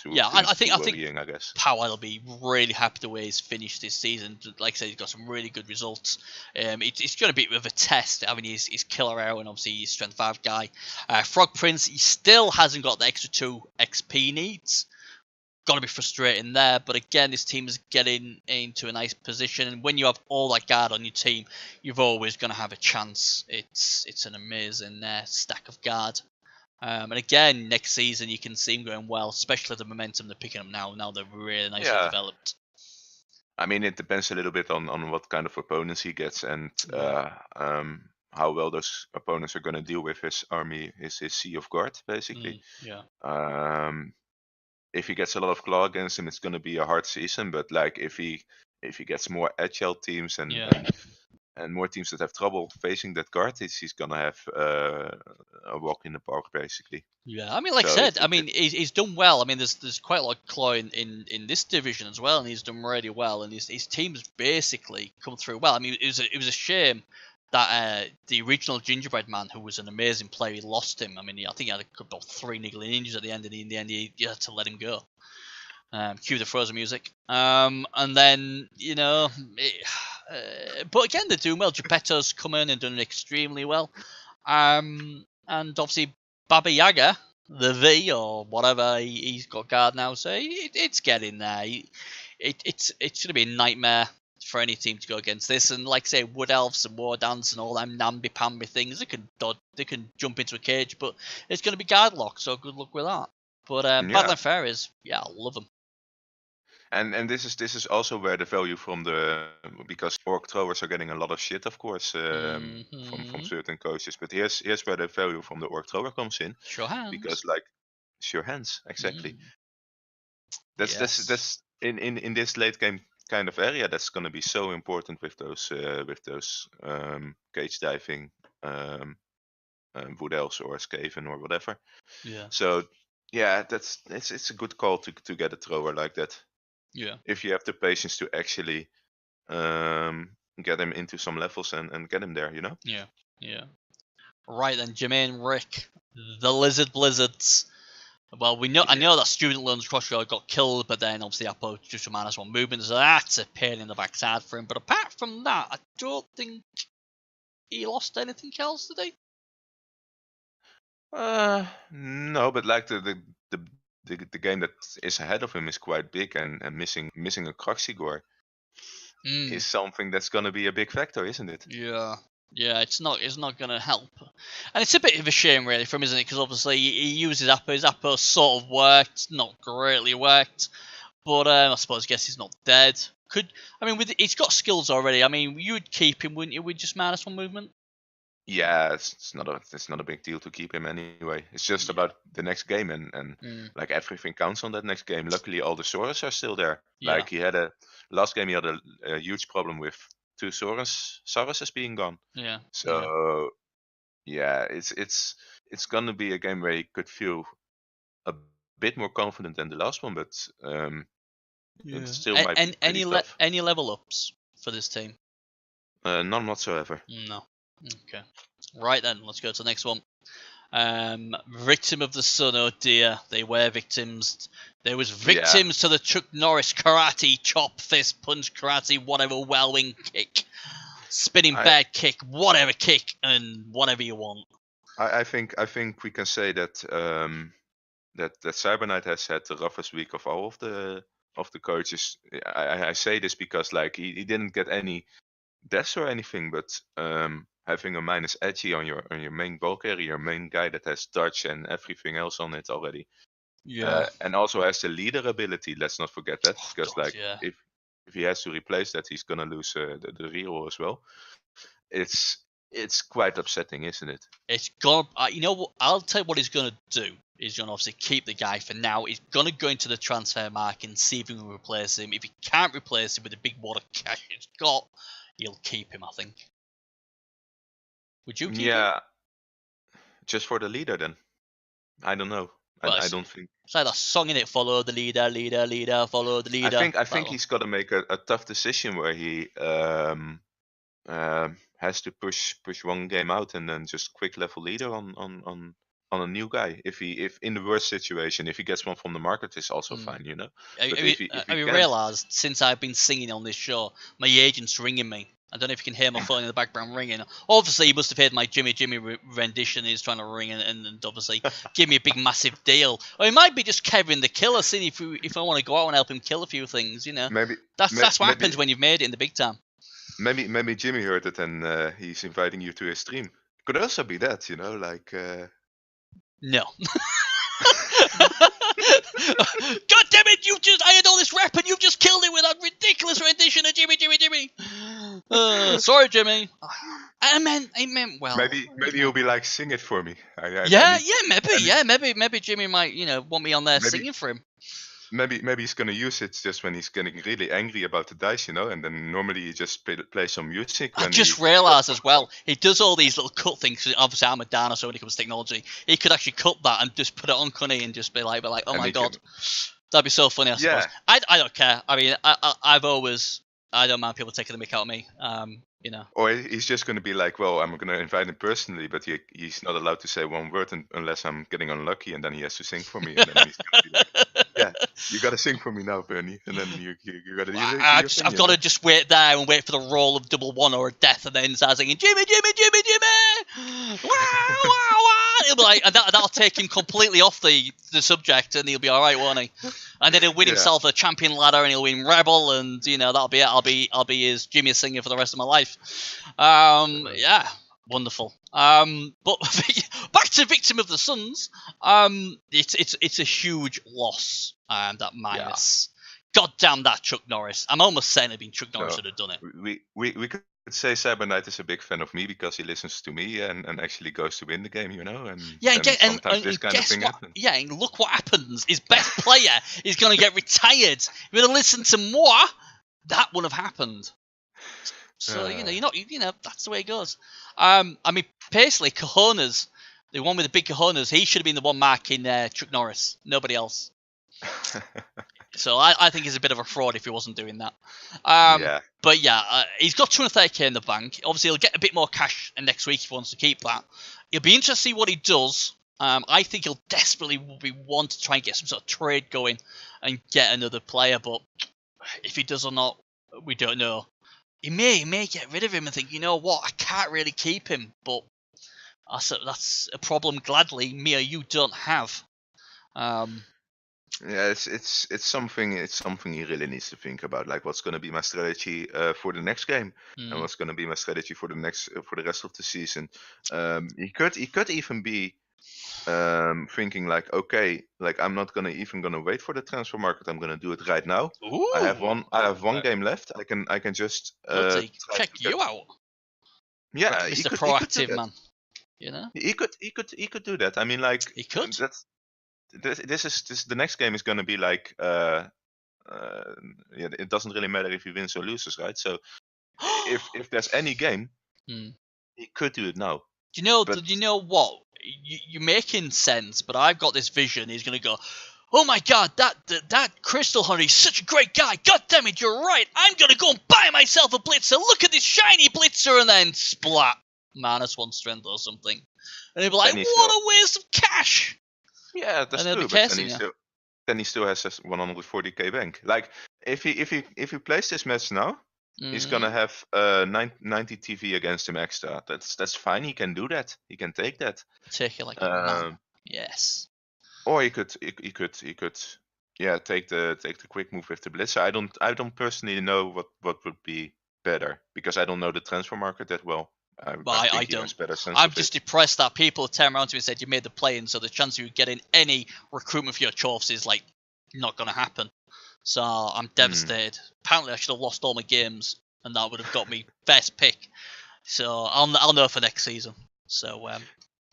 I think I guess. Powell will be really happy the way he's finished this season. Like I said, he's got some really good results. It's going to be a bit of a test having his killer arrow and obviously his strength 5 guy. Frog Prince, he still hasn't got the extra 2 XP needs. Got to be frustrating there, but again, this team is getting into a nice position, and when you have all that guard on your team, you're always going to have a chance. It's an amazing stack of guard. And again, next season you can see them going well, especially the momentum they're picking up now. Now they're really nicely developed. I mean, it depends a little bit on what kind of opponents he gets and how well those opponents are going to deal with his army, his Sea of Guard, basically. If he gets a lot of claw against him, it's going to be a hard season. But if he gets more agile teams and more teams that have trouble facing that guard, he's gonna have a walk in the park, basically. Yeah, I mean, like I said, he's done well. I mean, there's quite a lot of claw in this division as well, and he's done really well, and his team's basically come through well. I mean, it was a shame that the original Gingerbread Man, who was an amazing player, he lost him. I mean, I think he had about 3 niggling injuries at the end, and in the end, he had to let him go. Cue the Frozen music. And then, but again, they're doing well. Geppetto's come in and done extremely well. And obviously, Baba Yaga, the V or whatever, he's got guard now, so it's getting there. It's going to be a nightmare for any team to go against this. And like I say, Wood Elves and War Dance and all them namby-pamby things, they can jump into a cage, but it's going to be guard lock, so good luck with that. But Badland Fair is, I love them. And this is also where the value from because orc throwers are getting a lot of shit, of course, from certain coaches. But here's where the value from the orc thrower comes in. Sure hands. Because sure hands, exactly. That's in this late game kind of area. That's going to be so important with those cage diving, Wood Elves or Skaven or whatever. Yeah. So Yeah, it's a good call to get a thrower like that. Yeah. If you have the patience to actually get him into some levels and get him there, you know? Yeah. Yeah. Right then, Jermaine, Rick, the Lizard Blizzards. Well, I know that Student Loans Crossroad got killed, but then obviously Apple just a -1 movement, so that's a pain in the backside for him. But apart from that, I don't think he lost anything else, did he? No, but like the game that is ahead of him is quite big, and missing a Croxigore is something that's gonna be a big factor, isn't it? Yeah. Yeah, it's not going to help. And it's a bit of a shame, really, for him, isn't it? Because obviously he uses Apple. His Apple sort of worked, not greatly worked. But I guess he's not dead. He's got skills already. I mean, you would keep him, wouldn't you, with just -1 movement? Yeah, it's not a big deal to keep him anyway. It's just about the next game, and like everything counts on that next game. Luckily, all the Saurus are still there. Yeah. Like he had last game, he had a huge problem with 2 Sauruses being gone. Yeah. So yeah, it's gonna be a game where he could feel a bit more confident than the last one, but it still might be pretty tough. Any level ups for this team? None whatsoever. No. Okay. Right then, let's go to the next one. Victim of the Sun, oh dear, they were victims. There was victims to the Chuck Norris karate, chop, fist, punch, karate, whatever, whirlwind kick, spinning bad kick, whatever kick, and whatever you want. I think we can say that that Cyber Knight has had the roughest week of all of the coaches. I say this because like he didn't get any deaths or anything, but having a minus edgy on your main ball carrier, your main guy that has dodge and everything else on it already. Yeah. And also has the leader ability. Let's not forget that, because if he has to replace that, he's gonna lose the reroll as well. It's quite upsetting, isn't it? It's gonna. You know what? I'll tell you what he's gonna do. He's gonna obviously keep the guy for now. He's gonna go into the transfer market and see if he can replace him. If he can't replace him with the big wad of cash he's got, he'll keep him, I think. Would you keep him? Just for the leader then? I don't know. Well, I don't think. It's like that song in it, follow the leader, leader, leader, follow the leader. I think he's got to make a tough decision where he has to push one game out and then just quick level leader on a new guy. If in the worst situation, if he gets one from the market, is also fine, you know. Have you realised since I've been singing on this show, my agent's ringing me. I don't know if you can hear my phone in the background ringing. Obviously, he must have heard my Jimmy rendition. He's trying to ring and obviously give me a big massive deal. Or it might be just Kevin the Killer, seeing if I want to go out and help him kill a few things, you know. That's what happens when you've made it in the big time. Maybe Jimmy heard it and he's inviting you to his stream. Could also be that, you know, like. No. God damn it! I had all this rap and you've just killed it with that ridiculous rendition of Jimmy. Sorry, Jimmy. I meant well. Maybe he'll be like, sing it for me. Maybe Jimmy might, want me on there singing for him. Maybe he's gonna use it just when he's getting really angry about the dice, and then normally he just play some music. I just realised as well, he does all these little cut things. Obviously, I'm a dinosaur when it comes to technology. He could actually cut that and just put it on Cunny and just be like, oh my god, that'd be so funny. I suppose. I don't care. I mean, I don't mind people taking the mick out of me. Or he's just going to be like, well, I'm going to invite him personally, but he's not allowed to say one word unless I'm getting unlucky, and then he has to sing for me. And then he's going to be like, yeah, you got to sing for me now, Bernie. And then you got to do I've got to just wait there and wait for the roll of double one or a death, and then start singing, Jimmy! Wow, wow, wow. He'll be like, and that'll take him completely off the subject, and he'll be all right, won't he? And then he'll win himself a champion ladder, and he'll win Rebbl, and that'll be it. I'll be his Jimmy singer for the rest of my life. Yeah, wonderful. But back to Victim of the Suns. It's a huge loss. That minus. Yeah. God damn that Chuck Norris. I'm almost saying it'd been Chuck Norris that had done it. We could say Cyber Knight is a big fan of me because he listens to me and actually goes to win the game, And sometimes this kind of thing happens. Yeah, and look what happens. His best player is going to get retired. If you'd have listened to moi, that would have happened. So you're not. That's the way it goes. I mean, personally, cojones. The one with the big cojones, he should have been the one marking Chuck Norris. Nobody else. So I think he's a bit of a fraud if he wasn't doing that. Yeah. But yeah, he's got 230k in the bank. Obviously, he'll get a bit more cash next week if he wants to keep that. It'll be interesting to see what he does. I think he'll desperately want to try and get some sort of trade going and get another player. But if he does or not, we don't know. He may get rid of him and think, you know what, I can't really keep him. But that's a problem gladly me or you don't have. Yeah, it's something he really needs to think about. Like, what's going to be my strategy for the next game, and what's going to be my strategy for the rest of the season. He could even be thinking like, okay, like I'm not gonna wait for the transfer market. I'm gonna do it right now. Ooh, I have one game left. I can just check you out. Yeah, Mr. Proactive man. You know, he could do that. I mean, like, he could. This the next game is gonna be like it doesn't really matter if he wins or loses, right? So if there's any game, he could do it now. Do you know what? You're making sense, but I've got this vision. He's gonna go, oh my god, that Crystal Hunter is such a great guy. God damn it, you're right. I'm gonna go and buy myself a Blitzer. Look at this shiny Blitzer, and then splat, -1 strength or something. And he'll be like, what a waste of cash. Yeah, that's true. But then he still has a 140k bank. Like, if he plays this match now, he's gonna have 90 TV against him extra. That's fine. He can do that. He can take that. Take it like a man. Yes. Or he could yeah, take the quick move with the Blitzer. I don't personally know what would be better, because I don't know the transfer market that well. I don't. I'm just depressed that people turn around to me and said you made the play-in, so the chance of you getting any recruitment for your Chorfs is like not going to happen. So I'm devastated. Apparently I should have lost all my games, and that would have got me first pick. So I'll know for next season. So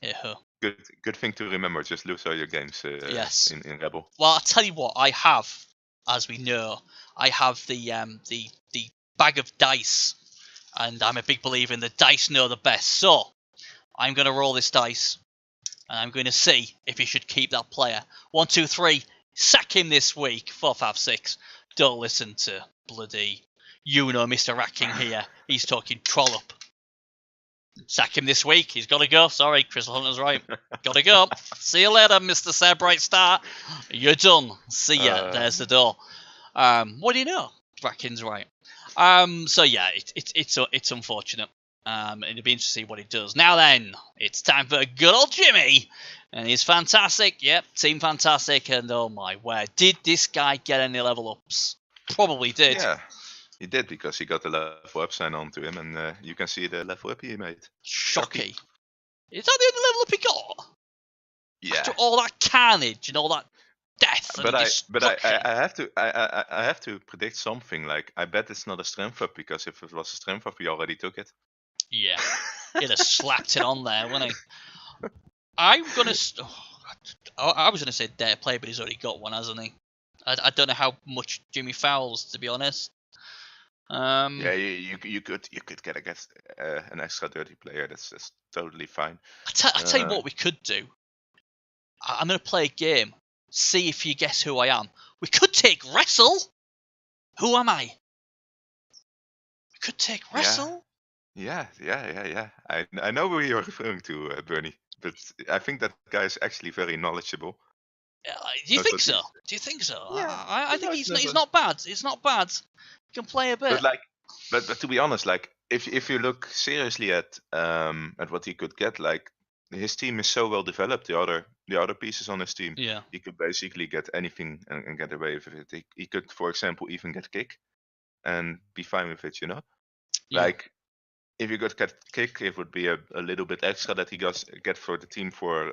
yeah. Good thing to remember. Just lose all your games. Yes. In Rebbl. Well, I'll tell you what I have. As we know, I have the bag of dice. And I'm a big believer in the dice know the best. So, I'm going to roll this dice. And I'm going to see if he should keep that player. 1, 2, 3. Sack him this week. 4, 5, 6. Don't listen to bloody, Mr. Racking here. He's talking trollop. Sack him this week. He's got to go. Sorry, Crystal Hunter's right. Got to go. See you later, Mr. Sir Bright Star. You're done. See ya. There's the door. What do you know? Racking's right. So yeah, it's unfortunate. It'll be interesting to see what he does. Now then, it's time for good old Jimmy, and he's fantastic. Yep, team fantastic, and oh my word, did this guy get any level ups? Probably did. Yeah, he did, because he got the level up sign on to him, and you can see the level up he made. Shocking. Is that the only level up he got? Yeah. After all that carnage and all that death. But I have to predict something. Like, I bet it's not a strength up, because if it was a strength up, we already took it. Yeah, he'd have slapped it on there, wouldn't he? I was gonna say dare play, but he's already got one, hasn't he? I don't know how much Jimmy fouls, to be honest. Yeah, you could get against an extra dirty player. That's totally fine. I tell you what we could do. I'm gonna play a game. See if you guess who I am. We could take Wrestle. Who am I? We could take Wrestle. Yeah. I know who you're referring to, Bernie. But I think that guy is actually very knowledgeable. Do you think so? Do you think so? Yeah, I think he's not bad. He's not bad. He can play a bit. But to be honest, like, if you look seriously at what he could get, like, his team is so well developed. The other pieces on his team, yeah, he could basically get anything and get away with it. He could, for example, even get kick and be fine with it. Yeah. Like, if you got kick, it would be a little bit extra that he get for the team for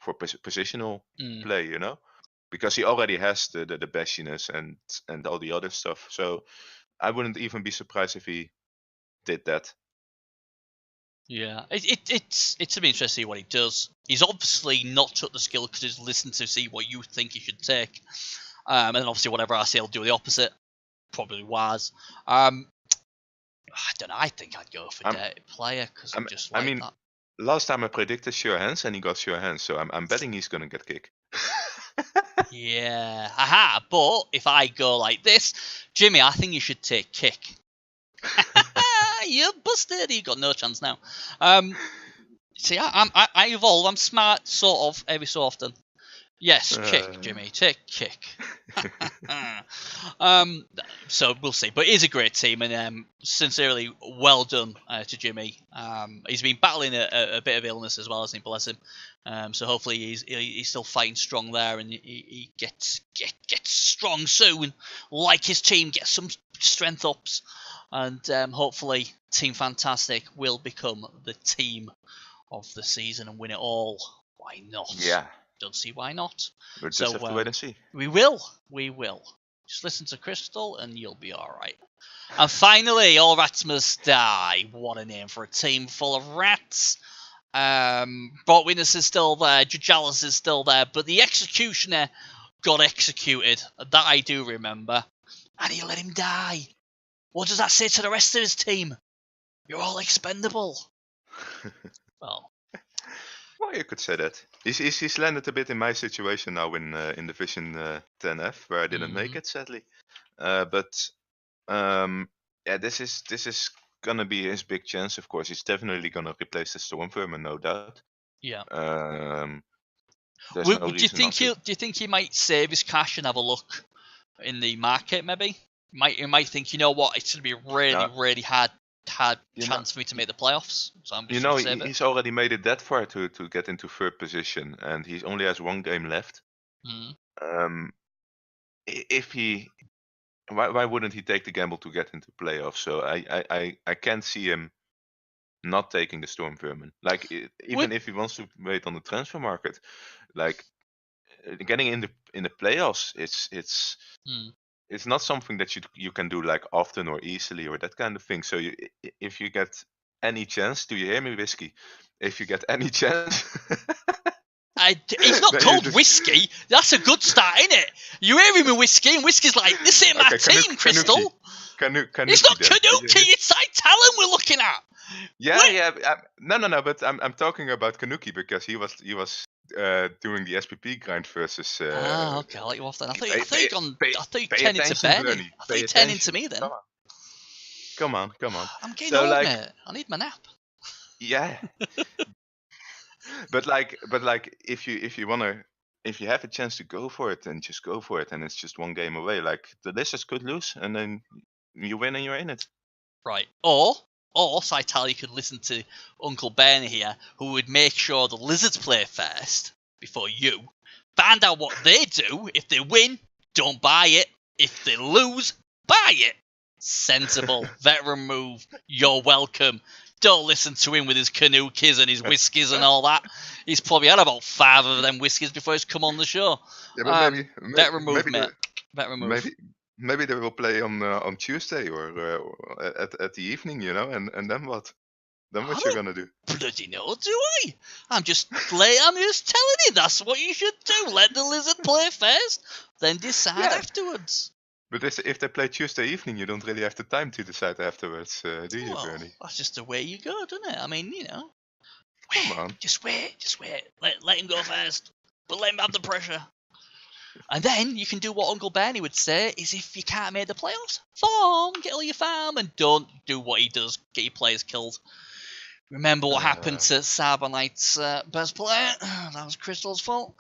positional play. Because he already has the bashiness and all the other stuff. So I wouldn't even be surprised if he did that. Yeah, it's to be interesting to see what he does. He's obviously not took the skill because he's listened to see what you think he should take, and then obviously whatever I say, he'll do the opposite. Probably was. I don't know. I think I'd go for dirty player because I'm just like that. last time I predicted sure hands and he got sure hands, so I'm betting he's gonna get kick. Yeah, aha. But if I go like this, Jimmy, I think you should take kick. You're busted. You got no chance now. See, I evolve. I'm smart, sort of, every so often. Yes, kick, Jimmy. Take kick. So we'll see. But it is a great team, and sincerely, well done to Jimmy. He's been battling a bit of illness as well, hasn't he? Bless him. So hopefully he's still fighting strong there, and he gets strong soon, like his team, gets some strength ups, and hopefully Team Fantastic will become the team of the season and win it all. Why not? Yeah. Don't see why not. We'll just have to wait and see. We will. Just listen to Crystal and you'll be alright. And finally, All Rats Must Die. What a name for a team full of rats. Bot Witness is still there, Judge is still there, but the Executioner got executed. That I do remember. And he let him die. What does that say to the rest of his team? You're all expendable. Well, you could say that. He's landed a bit in my situation now in Division 10F, where I didn't make it, sadly. But this is gonna be his big chance. Of course, he's definitely gonna replace the Storm Vermin, no doubt. Yeah. Do you think he might save his cash and have a look in the market? Maybe he might think, you know what, it's gonna be really hard chance for me to make the playoffs. So I'm just he's already made it that far to get into third position, and he only has one game left. If he, why wouldn't he take the gamble to get into playoffs? So I can't see him not taking the Storm Vermin. Like even if he wants to wait on the transfer market, like getting in the playoffs, it's not something that you can do like often or easily or that kind of thing. So if you get any chance, do you hear me, Whiskey? If you get any chance, he's not called Whiskey. That's a good start, isn't it? You hear him in Whiskey, and Whiskey's like, "This ain't my team, Crystal." It's not Kanuki. It's Talon we're looking at. Yeah. No. But I'm talking about Kanuki because he was doing the SPP grind versus. Okay, I'll let you off then. I thought you turned into Bernie. I thought you turned into me then. Come on. I'm getting old, mate. I need my nap. Yeah. but if you have a chance to go for it, then just go for it, and it's just one game away. Like the Lizards could lose, and then you win and you're in it. Right. Or Saitali could listen to Uncle Ben here, who would make sure the Lizards play first before you. Find out what they do. If they win, don't buy it. If they lose, buy it. Sensible veteran move. You're welcome. Don't listen to him with his Kanukis and his whiskies and all that. He's probably had about 5 of them whiskies before he's come on the show. Yeah, but veteran move, mate. Veteran move. Maybe they will play on Tuesday or at the evening, and then what? Then what you're gonna do? Bloody no, do I? I'm just telling you that's what you should do. Let the Lizard play first, then decide afterwards. But if they play Tuesday evening, you don't really have the time to decide afterwards, do you, Bernie? That's just the way you go, doesn't it? I mean, Come on. Just wait. Let him go first, but let him have the pressure. And then you can do what Uncle Bernie would say, is if you can't make the playoffs, farm, get all your farm, and don't do what he does, get your players killed. Remember what happened to Cybernite's best player? That was Crystal's fault.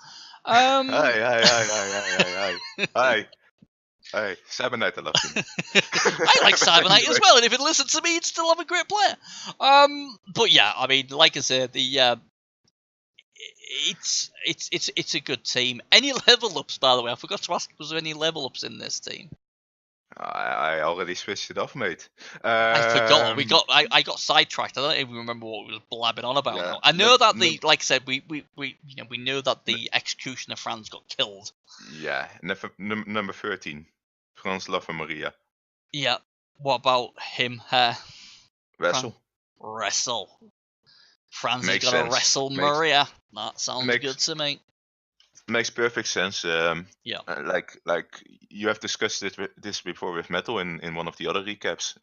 Hi, Cybernite, I love him. I like Cybernite as well, and if it listened to me, he'd still have a great player. But yeah, I mean, like I said, it's a good team. Any level ups, by the way? I forgot to ask. Was there any level ups in this team? I already switched it off, mate. I forgot. I got sidetracked. I don't even remember what we was blabbing on about. Yeah, I know that like I said, we know that the Executioner Franz got killed. Yeah, number 13, Franz Love Maria. Yeah. What about him? Wrestle. Franz is gonna wrestle Maria. That sounds good to me. Makes perfect sense. Like you have discussed this before with Metal in one of the other recaps.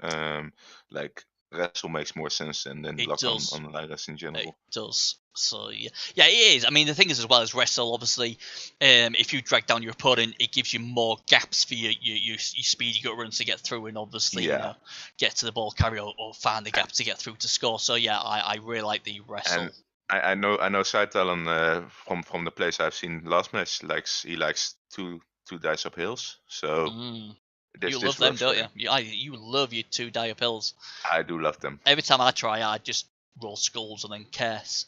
Like wrestle makes more sense than block on line wrestling in general. It does. So yeah, it is. I mean, the thing is as well as wrestle, obviously, if you drag down your opponent, it gives you more gaps for your speedy gut runs to get through, and obviously get to the ball carrier or find the gap to get through to score. So yeah, I really like the wrestle. And I know Saitalon from the place I've seen last match he likes two dice up hills. So you love them, don't you? You love your 2 die up hills. I do love them. Every time I try, I just roll skulls and then curse.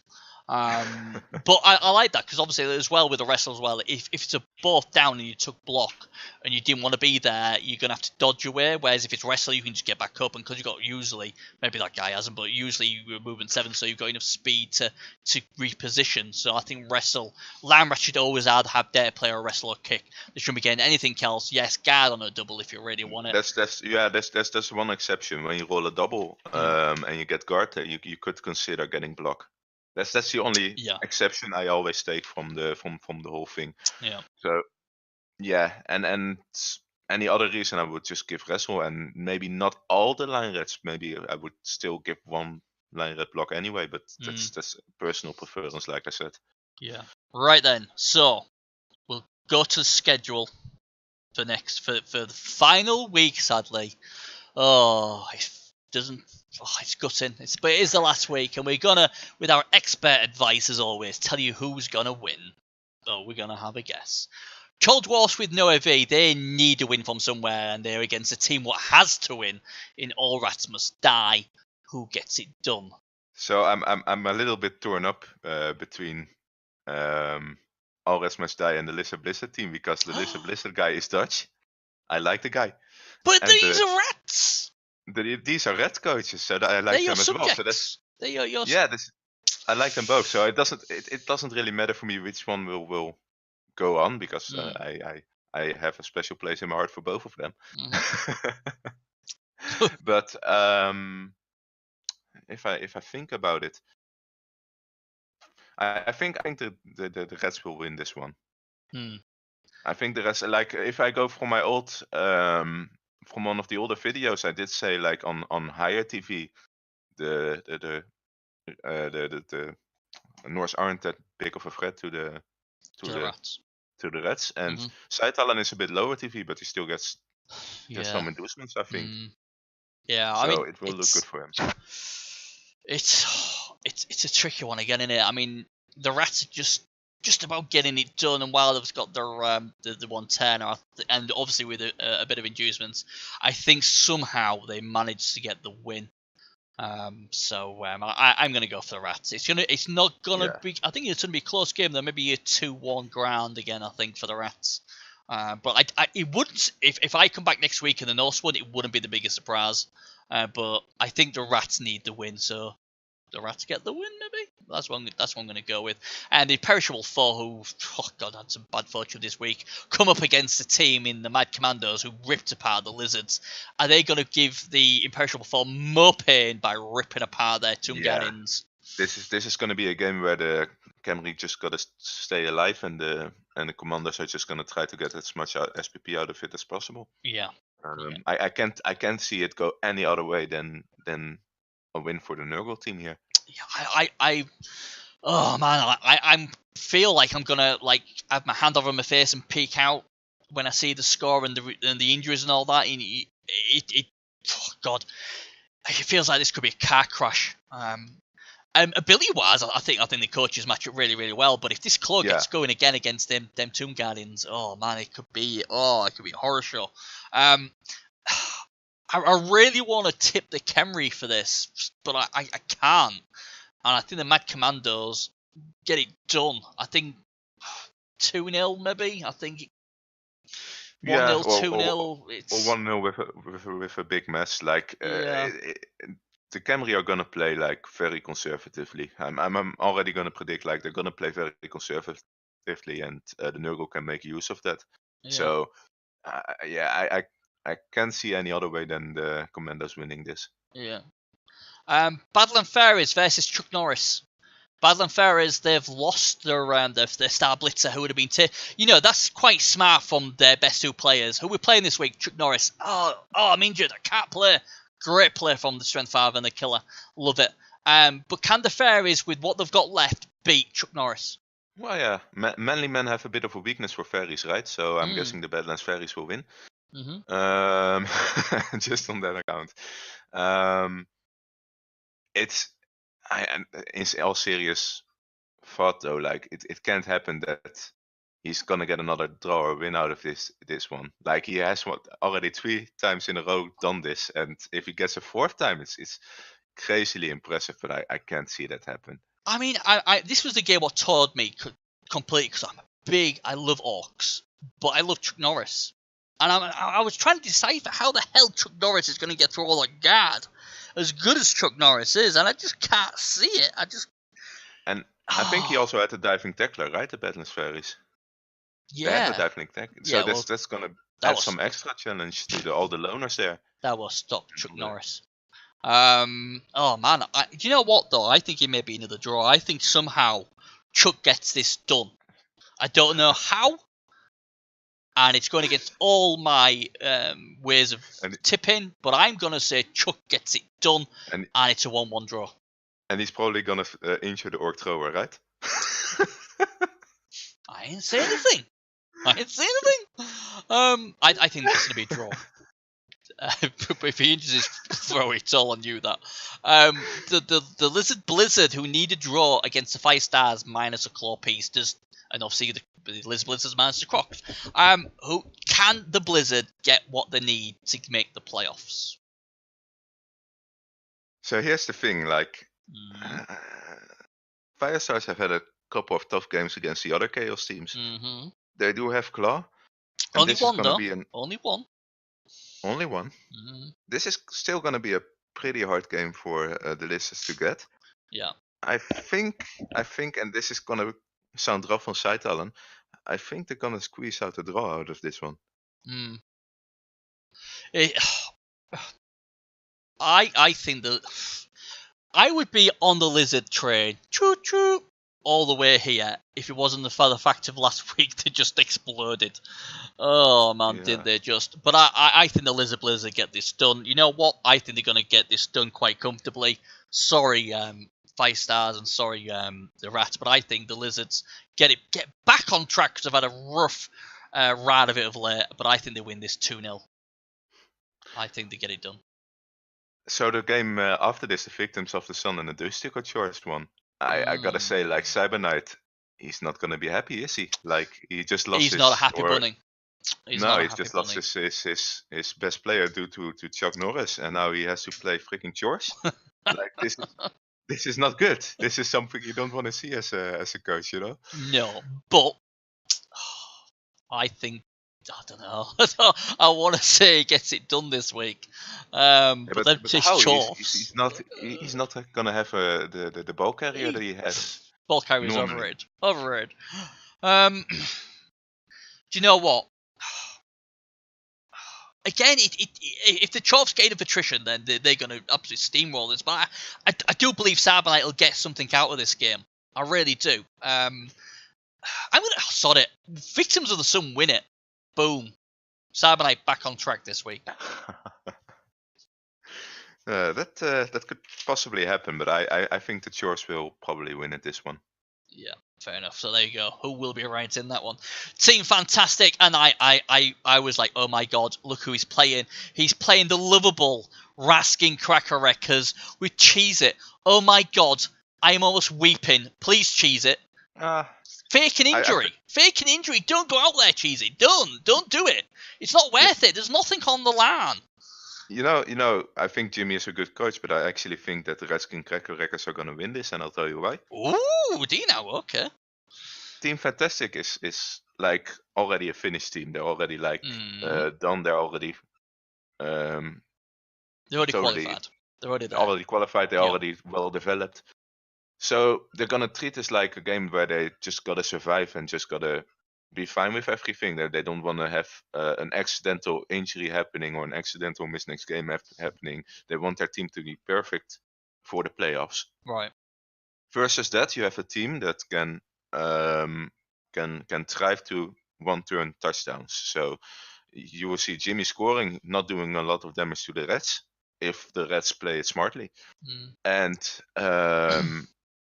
But I like that because obviously as well with the wrestle as well, if it's a both down and you took block and you didn't want to be there, you're gonna have to dodge away. Whereas if it's wrestle, you can just get back up, and because you got usually maybe that guy hasn't, but usually you're moving 7, so you've got enough speed to reposition. So I think wrestle line rat should always either have dare play or wrestle or kick. They shouldn't be getting anything else. Yes, guard on a double if you really want it. That's one exception when you roll a double and you get guard there, you could consider getting block. That's the only exception I always take from the whole thing. Yeah. So yeah, and any other reason I would just give wrestle, and maybe not all the line rats. Maybe I would still give one line rat block anyway, but that's personal preference, like I said. Yeah. Right then. So we'll go to the schedule for the final week. Sadly, it's gutting. But it is the last week, and we're gonna, with our expert advice as always, tell you who's gonna win. So we're gonna have a guess. Cold Dwarfs with no AV, they need a win from somewhere, and they're against a team what has to win in All Rats Must Die. Who gets it done? So I'm a little bit torn up between All Rats Must Die and the Lizard Blizzard team, because the Lizard Blizzard guy is Dutch. I like the guy. But these are rats. These are red coaches, so I like them as well. So I like them both. So it doesn't really matter for me which one will go on, because I have a special place in my heart for both of them. But if I think about it, I think the Reds will win this one. I think the Reds, like if I go from my old from one of the older videos, I did say like on higher TV, the Norse aren't that big of a threat to the Reds, and Saitalon is a bit lower TV, but he still gets some endorsements, I think. Yeah, so I mean, it will look good for him. It's a tricky one again, isn't it? I mean, the Rats are just about getting it done, and while they've got their the 110, and obviously with a bit of inducements, I think somehow they managed to get the win. So I'm going to go for the Rats. It's not going to be. I think it's going to be a close game. There may be a 2-1 ground again, I think, for the Rats. But it wouldn't. If I come back next week in the Norse one, it wouldn't be the biggest surprise. But I think the Rats need the win, so the Rats get the win, maybe? That's what I'm going to go with. And the Perishable Four, who, had some bad fortune this week, come up against a team in the Mad Commandos who ripped apart the Lizards. Are they going to give the Imperishable Four more pain by ripping apart their Tunganins? This is going to be a game where the Camry just got to stay alive, and the Commandos are just going to try to get as much SPP out of it as possible. Yeah. I can't see it go any other way than a win for the Nurgle team here. Yeah, I feel like I'm gonna have my hand over my face and peek out when I see the score and the injuries and all that. It feels like this could be a car crash. Ability wise, I think the coaches match up really, really well. But if this claw gets going again against them Tomb Guardians, oh man, it could be a horror show. I really want to tip the Khemri for this, but I can't. And I think the Mad Commandos get it done. I think 2-0 maybe. I think 1-0, 2-0. Or 1-0 with a big mess. Like the Khemri are gonna play like very conservatively. I'm already gonna predict like they're gonna play very conservatively, and the Nurgle can make use of that. Yeah. So I can't see any other way than the Commandos winning this. Yeah. Badland Fairies versus Chuck Norris. Badland Fairies, they've lost their star blitzer, who would have been that's quite smart from their best 2 players. Who we're playing this week, Chuck Norris. Oh, I'm injured, I can't play. Great play from the Strength 5 and the Killer. Love it. But can the Fairies, with what they've got left, beat Chuck Norris? Well, yeah. Manly men have a bit of a weakness for fairies, right? So I'm guessing the Badlands Fairies will win. Just on that account. In all serious thought though, like it can't happen that he's gonna get another draw or win out of this one. Like he has already 3 times in a row done this, and if he gets a 4th time, it's crazily impressive. But I can't see that happen. I mean, I this was the game what taught me completely, because I love orcs, but I love Chuck Norris, and I was trying to decipher how the hell Chuck Norris is going to get through all that guard, as good as Chuck Norris is, and I just can't see it. I think he also had a diving tackler, right? The Badlands Fairies. Yeah. They had a diving tackler. So Yeah, that's going to add some extra challenge to all the loners there. That will stop Chuck Norris. Oh man, do you know what though? I think it may be another draw. I think somehow Chuck gets this done. I don't know how, and it's going against all my ways of tipping, but I'm going to say Chuck gets it done, and it's a 1-1 draw. And he's probably going to injure the orc thrower, right? I didn't say anything. I think that's going to be a draw. If he injures his throw, it's all on you. That the Lizard Blizzard, who need a draw against the 5 stars minus a claw piece, and obviously the Lizard Blizzard's minus the Crocs. Who can the Blizzard get what they need to make the playoffs? So here's the thing, like Fire Stars have had a couple of tough games against the other Chaos teams. They do have claw. Only one though. Only one. Only one. This is still going to be a pretty hard game for the Lizards to get. Yeah. I think, and this is going to sound rough on side, Alan. I think they're going to squeeze out a draw out of this one. I think that I would be on the Lizard train, choo-choo, all the way here if it wasn't for the fact of last week they just exploded. Oh man, did they just? But I think the Lizard Blizzard get this done. You know what? I think they're going to get this done quite comfortably. Sorry, 5 stars, and sorry, the Rats, but I think the Lizards get back on track, because I've had a rough ride of it of late. But I think they win this 2-0. I think they get it done. So the game after this, the Victims of the Sun and the Dusty got shortest one. I gotta say, like Cyber Knight, he's not gonna be happy, is he? Like he just lost. He's not a happy bunny. He's just lost his best player due to Chuck Norris, and now he has to play freaking chores. Like this is not good. This is something you don't want to see as a coach, you know. No, but I think, I don't know. I want to say he gets it done this week. But then he's not gonna have the ball carrier that he has. Ball carrier is overrated. Do you know what? Again, if the Chorfs gain of attrition, then they're going to absolutely steamroll this. But I do believe Cyberknight will get something out of this game. I really do. I'm going to sod it. Victims of the Sun win it. Boom. Cyberknight back on track this week. That could possibly happen, but I think the Chorfs will probably win it this one. Yeah, fair enough. So there you go. Who will be right in that one? Team Fantastic, and I was like, oh my god, look who he's playing. He's playing the lovable Raskin Cracker Wreckers with Cheese It. Oh my god, I am almost weeping. Please Cheese It. Fake an injury. Fake an injury. Don't go out there, Cheese It. Don't do it. It's not worth it. There's nothing on the line. You know, I think Jimmy is a good coach, but I actually think that the Raskin Cracker Wreckers are going to win this, and I'll tell you why. Ooh, do you know? Okay. Team Fantastic is like already a finished team. They're already done. They're already qualified. They're already there. Already qualified. They're already well developed. So they're gonna treat this like a game where they just gotta survive and just gotta be fine with everything. They don't want to have an accidental injury happening or an accidental miss next game happening. They want their team to be perfect for the playoffs. Right. Versus that, you have a team that can thrive to one-turn touchdowns. So you will see Jimmy scoring, not doing a lot of damage to the Reds, if the Reds play it smartly. Mm. And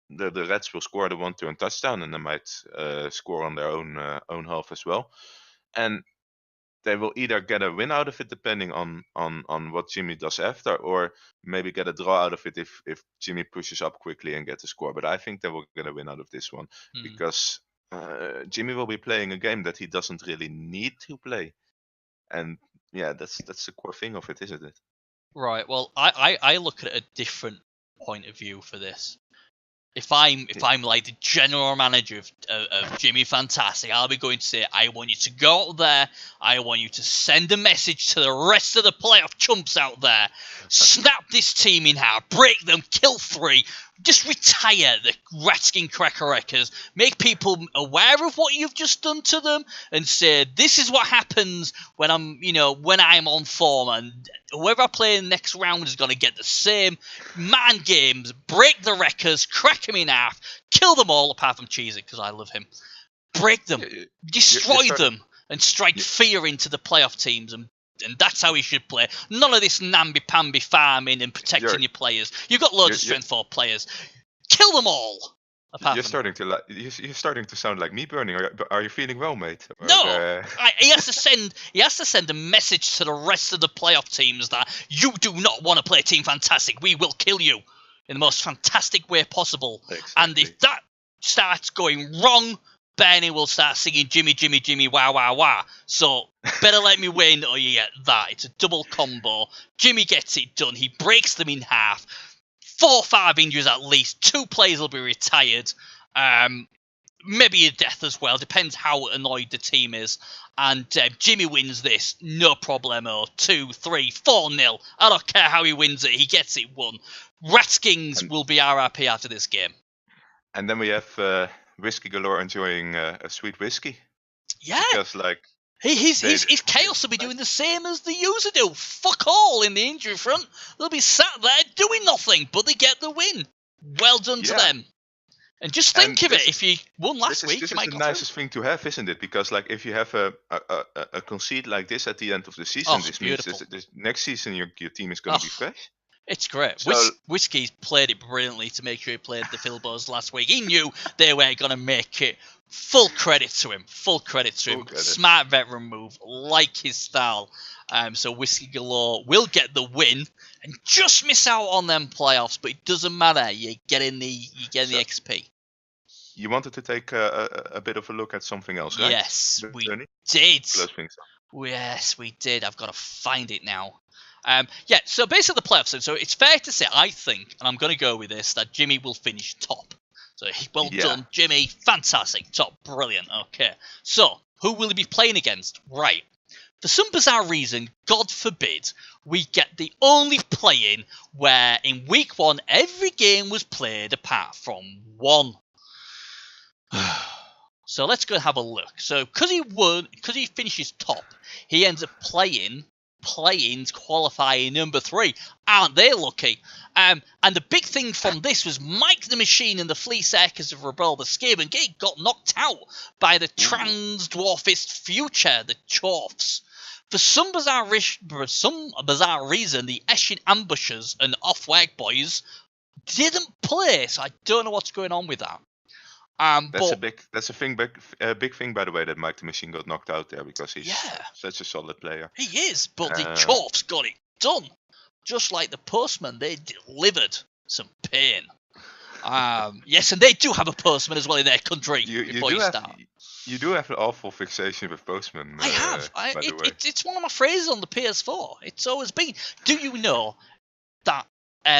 the Reds will score the 1-2 touchdown, and they might score on their own half as well. And they will either get a win out of it depending on what Jimmy does after, or maybe get a draw out of it if Jimmy pushes up quickly and gets a score. But I think they will get a win out of this one because Jimmy will be playing a game that he doesn't really need to play. And yeah, that's the core thing of it, isn't it? Right. Well, I look at a different point of view for this. If I'm like the general manager of Jimmy Fantastic, I'll be going to say, I want you to go out there, I want you to send a message to the rest of the playoff chumps out there, snap this team in half, break them, kill 3, just retire the Ratskin Cracker Wreckers, make people aware of what you've just done to them, and say, this is what happens when I'm on form, and whoever I play in the next round is going to get the same man games, break the Wreckers, crack them in half, kill them all, apart from Cheez-It, because I love him, break them, destroy them, and strike fear into the playoff teams, and that's how he should play. None of this namby-pamby farming and protecting your players. You've got loads of strength 4 players. Kill them all. You're starting to sound like me, Bernie. Are you feeling well, mate? No, he has to send a message to the rest of the playoff teams that you do not want to play Team Fantastic. We will kill you in the most fantastic way possible. Exactly. And if that starts going wrong, Bernie will start singing Jimmy, Jimmy, Jimmy, wah, wah, wah. So, better let me win or you get that. It's a double combo. Jimmy gets it done. He breaks them in half. 4-5 injuries at least. 2 players will be retired. Maybe a death as well. Depends how annoyed the team is. And Jimmy wins this. No problemo. 2, 3, 4-0. I don't care how he wins it. He gets it won. Ratskins will be RRP after this game. And then we have Whiskey Galore enjoying a sweet whiskey. Yeah. Because, like... His Chaos will be doing the same as the user do. Fuck all in the injury front. They'll be sat there doing nothing, but they get the win. Well done to them. And just think of it, if you won last week, this you might is the go nicest thing to have, isn't it? Because like if you have a concede like this at the end of the season, this means this next season your team is going to be fresh. It's great. So, Whiskey's played it brilliantly to make sure he played the Philbos last week. He knew they were going to make it. Full credit to him. Smart veteran move. Like his style. So Whiskey Galore will get the win and just miss out on them playoffs, but it doesn't matter. You get in the XP. You wanted to take a bit of a look at something else, right? Yes, we did. Yes, we did. I've got to find it now. So basically the playoffs. So it's fair to say, I think, and I'm going to go with this, that Jimmy will finish top. So well done, Jimmy. Fantastic. Top. Brilliant. Okay. So who will he be playing against? Right. For some bizarre reason, God forbid, we get the only play-in where in week 1 every game was played apart from one. So let's go and have a look. So because he finishes top, he ends up playing qualifying number 3. Aren't they lucky? And the big thing from this was Mike the Machine and the Flea Circus of Rebbl Gman Div got knocked out by the Trans-Dwarfist Future, the Chorfs. For some bizarre reason, the Eshin Ambushers and Off-Work Boys didn't play, so I don't know what's going on with that. That's a big thing, by the way, that Mike the Machine got knocked out there because he's such a solid player. He is, but the Chorfs got it done. Just like the Postman, they delivered some pain. Yes, and they do have a Postman as well in their country. You do have an awful fixation with Postman. I have. It's one of my phrases on the PS4. It's always been. Do you know that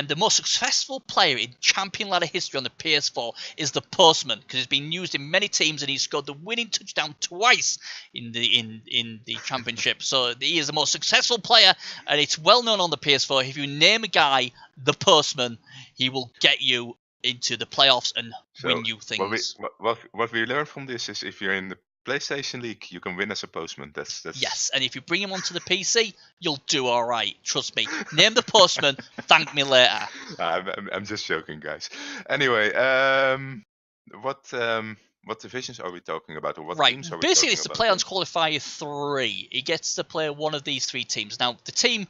the most successful player in Champion Ladder history on the PS4 is the Postman, because he's been used in many teams and he's scored the winning touchdown twice in the championship. So he is the most successful player, and it's well known on the PS4. If you name a guy the Postman, he will get you into the playoffs and win you things. What we learned from this is if you're in the PlayStation League, you can win as a Postman. That's Yes, and if you bring him onto the PC, you'll do all right. Trust me. Name the Postman. Thank me later. I'm just joking, guys. Anyway, what divisions are we talking about, or what teams are we basically, talking it's the about? play on qualifier 3. He gets to play one of these 3 teams. Now, the team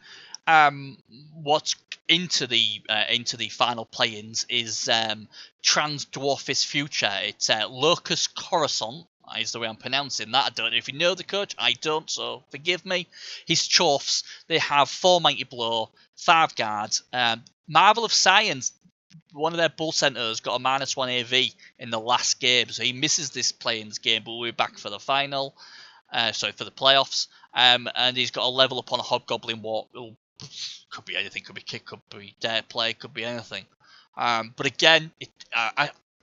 What's into the final play-ins is Trans Dwarfist Future. It's Locust Coruscant is the way I'm pronouncing that. I don't know if you know the coach. I don't, so forgive me. His Chorfs, they have 4 Mighty Blow, 5 guards. Marvel of Science, one of their bull centers got a -1 AV in the last game, so he misses this play-ins game, but we'll be back for the final. For the playoffs. And he's got a level up on a Hobgoblin Walk. Could be anything. Could be kick. Could be dare play. Could be anything. But again,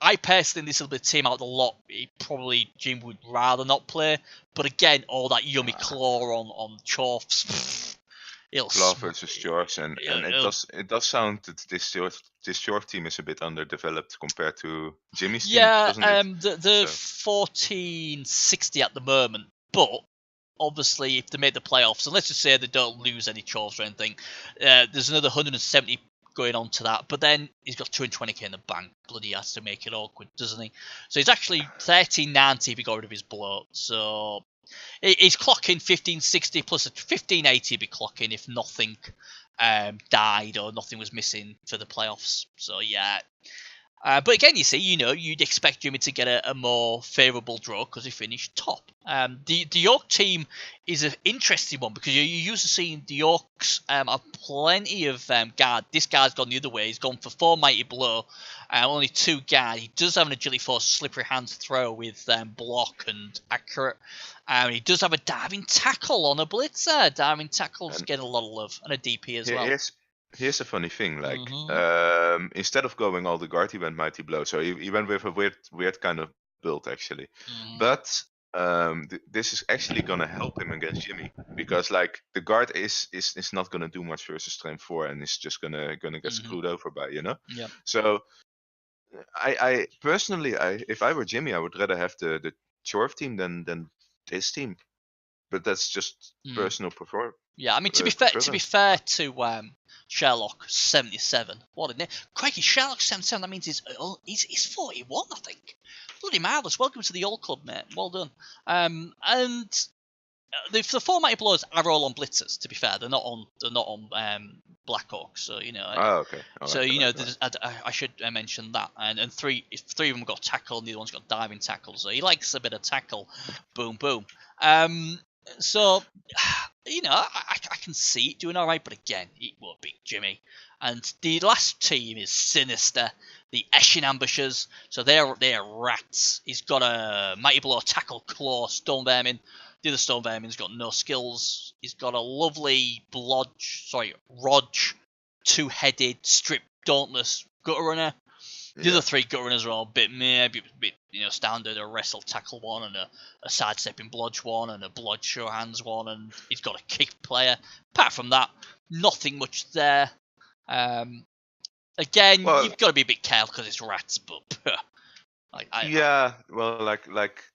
I personally think this will be a team out of the lot. Jim would rather not play. But again, all that yummy claw on Chorfs. Claw versus Chorfs, and it does sound that this Chorf team is a bit underdeveloped compared to Jimmy's team. Yeah, doesn't it? they're 1460 at the moment, but obviously if they make the playoffs, and let's just say they don't lose any Chorfs or anything, there's another 170 going on to that, but then he's got 220k in the bank. Bloody has to make it awkward, doesn't he? So he's actually 1390 if he got rid of his bloat, so he's clocking 1560 plus a 1580 he'd be clocking if nothing died or nothing was missing for the playoffs. So yeah. But again, you see, you'd expect Jimmy to get a more favourable draw because he finished top. The York team is an interesting one because you're used to seeing the Yorks have plenty of guard. This guy's gone the other way. He's gone for 4 Mighty Blow, only 2 guard. He does have an Agility Force slippery hands throw with block and accurate. He does have a diving tackle on a blitzer. Diving tackle's getting a lot of love, and a DP as well. Here's a funny thing, like instead of going all the guard, he went Mighty Blow. So he went with a weird kind of build actually. But this is actually gonna help him against Jimmy because like the guard is not gonna do much versus strength 4 and is just gonna get screwed over by Yeah. So I personally, if I were Jimmy, I would rather have the Chorf team than this team. But that's just personal preference. Yeah, I mean to be fair to Sherlock 77. What a name! Crikey, Sherlock 77. That means he's 41, I think. Bloody marvellous! Welcome to the old club, mate. Well done. And the 4 Mighty Blows are all on blitzers. To be fair, they're not on Blackhawks. So okay. So I should mention that. And three of them got tackle, and the other one's got diving tackle. So he likes a bit of tackle. Boom, boom. So, I can see it doing all right, but again, it won't beat Jimmy. And the last team is Sinister, the Eshin Ambushers. So they're rats. He's got a Mighty Blow, tackle, claw, Stone Vermin. The other Stone Vermin's got no skills. He's got a lovely Rodge, 2-headed, strip, dauntless Gutter Runner. The other 3 Gut Runners are all a bit standard, a wrestle tackle one and a sidestepping blodge one and a blodge sure hands one, and he's got a kick player. Apart from that, nothing much there. Again, you've got to be a bit careful because it's rats, but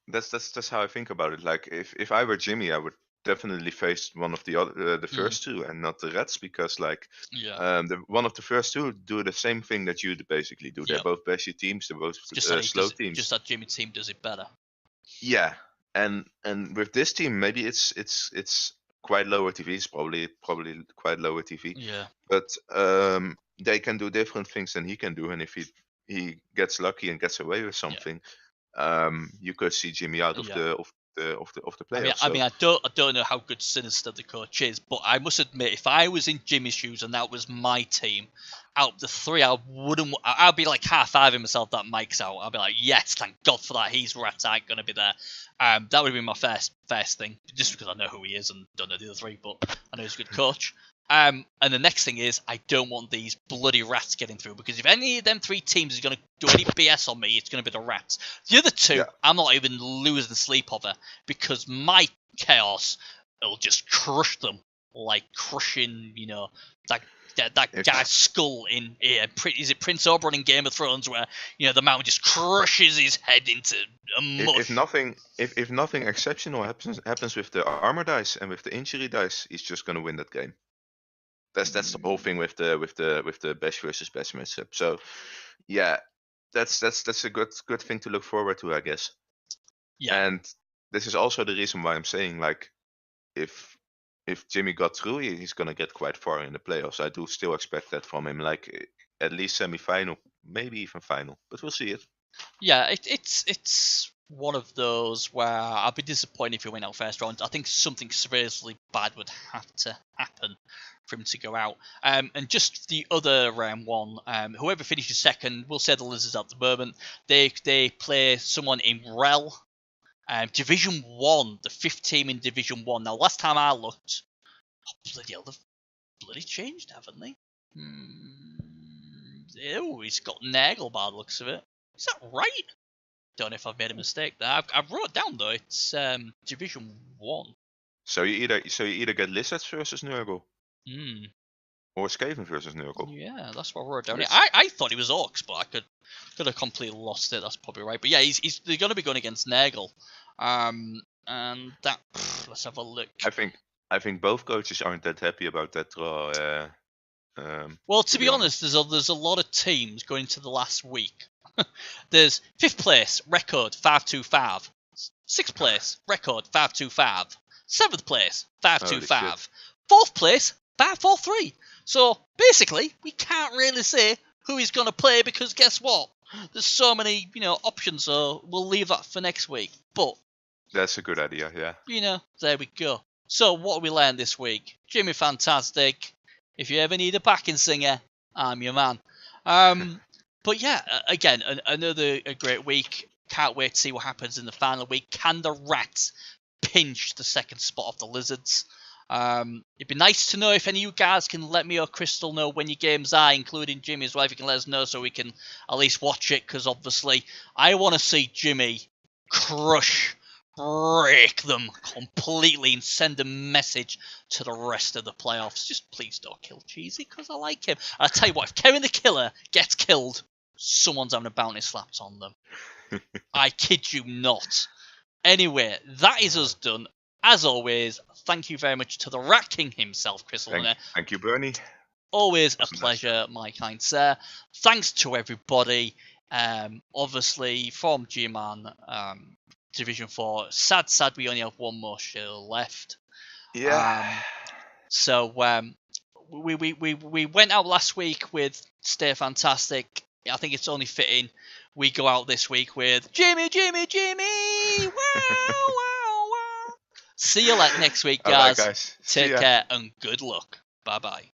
that's how I think about it. Like if I were Jimmy, I would definitely face one of the first 2 and not the rats because one of the first 2 do the same thing that you basically do. They're both bashy teams. They're both slow teams. Just that Jimmy's team does it better. Yeah, and with this team, maybe it's quite lower TV. It's probably quite lower TV. Yeah. But they can do different things than he can do, and if he gets lucky and gets away with something, you could see Jimmy out of the playoffs. I don't know how good Sinister the coach is, but I must admit, if I was in Jimmy's shoes and that was my team, out of the 3, I'd be like high-fiving myself that Mike's out. I'd be like, yes, thank God for that. He's rats ain't gonna be there. That would be my first thing, just because I know who he is and don't know the other 3, but I know he's a good coach. And the next thing is, I don't want these bloody rats getting through, because if any of them 3 teams is going to do any BS on me, it's going to be the rats. The other 2, I'm not even losing sleep over, because my chaos will just crush them, like crushing, that guy's skull in is it Prince Oberyn in Game of Thrones, where the mountain just crushes his head into a mush. If nothing exceptional happens with the armor dice and with the injury dice, he's just going to win that game. That's the whole thing with the best versus best matchup. So, yeah, that's a good thing to look forward to, I guess. Yeah. And this is also the reason why I'm saying, like, if if Jimmy got through, he's gonna get quite far in the playoffs. I do still expect that from him, like at least semi-final, maybe even final. But we'll see it. Yeah, it's one of those where I'd be disappointed if he went out first round. I think something seriously bad would have to happen for him to go out. And just the other round one, whoever finishes second, we'll say the Lizards at the moment. They play someone in Rebbl, Division 1, the 5th team in Division 1. Now, last time I looked, bloody hell, they've bloody changed, haven't they? Ew, he's got Nagel by the looks of it. Is that right? Don't know if I've made a mistake there. I've wrote down though. It's Division 1. So you either get Lizards versus Nurgle, or Skaven versus Nurgle. Yeah, that's what I wrote down. Yeah, I thought he was Orcs, but I could have completely lost it. That's probably right. But yeah, they're going to be going against Nagel. And that let's have a look. I think both coaches aren't that happy about that draw. Well, to be honest, there's a lot of teams going into the last week. There's 5th place record 525, 6th place record 525, 7th place 525, 4th place 543. So basically, we can't really say who he's going to play because guess what? There's so many options. So we'll leave that for next week. But that's a good idea. Yeah. There we go. So what we learned this week? Jimmy Fantastic. If you ever need a backing singer, I'm your man. But yeah, again, another great week. Can't wait to see what happens in the final week. Can the Rats pinch the second spot of the Lizards? It'd be nice to know if any of you guys can let me or Crystal know when your games are, including Jimmy as well, if you can let us know so we can at least watch it, because obviously I want to see Jimmy break them completely and send a message to the rest of the playoffs. Just please don't kill Cheesy, because I like him. I'll tell you what, if Kevin the Killer gets killed, someone's having a bounty slapped on them. I kid you not. Anyway, that is us done. As always, thank you very much to the Rat King himself, Chris Luna. Thank you, Bernie. Always a pleasure, my kind sir. Thanks to everybody. Obviously, from G-Man, Division 4. Sad we only have one more show left. Yeah. So we went out last week with Stay Fantastic. I think it's only fitting we go out this week with Jimmy. Wow, wow, wow. See you next week, guys. All right, guys. Take care and good luck. Bye-bye.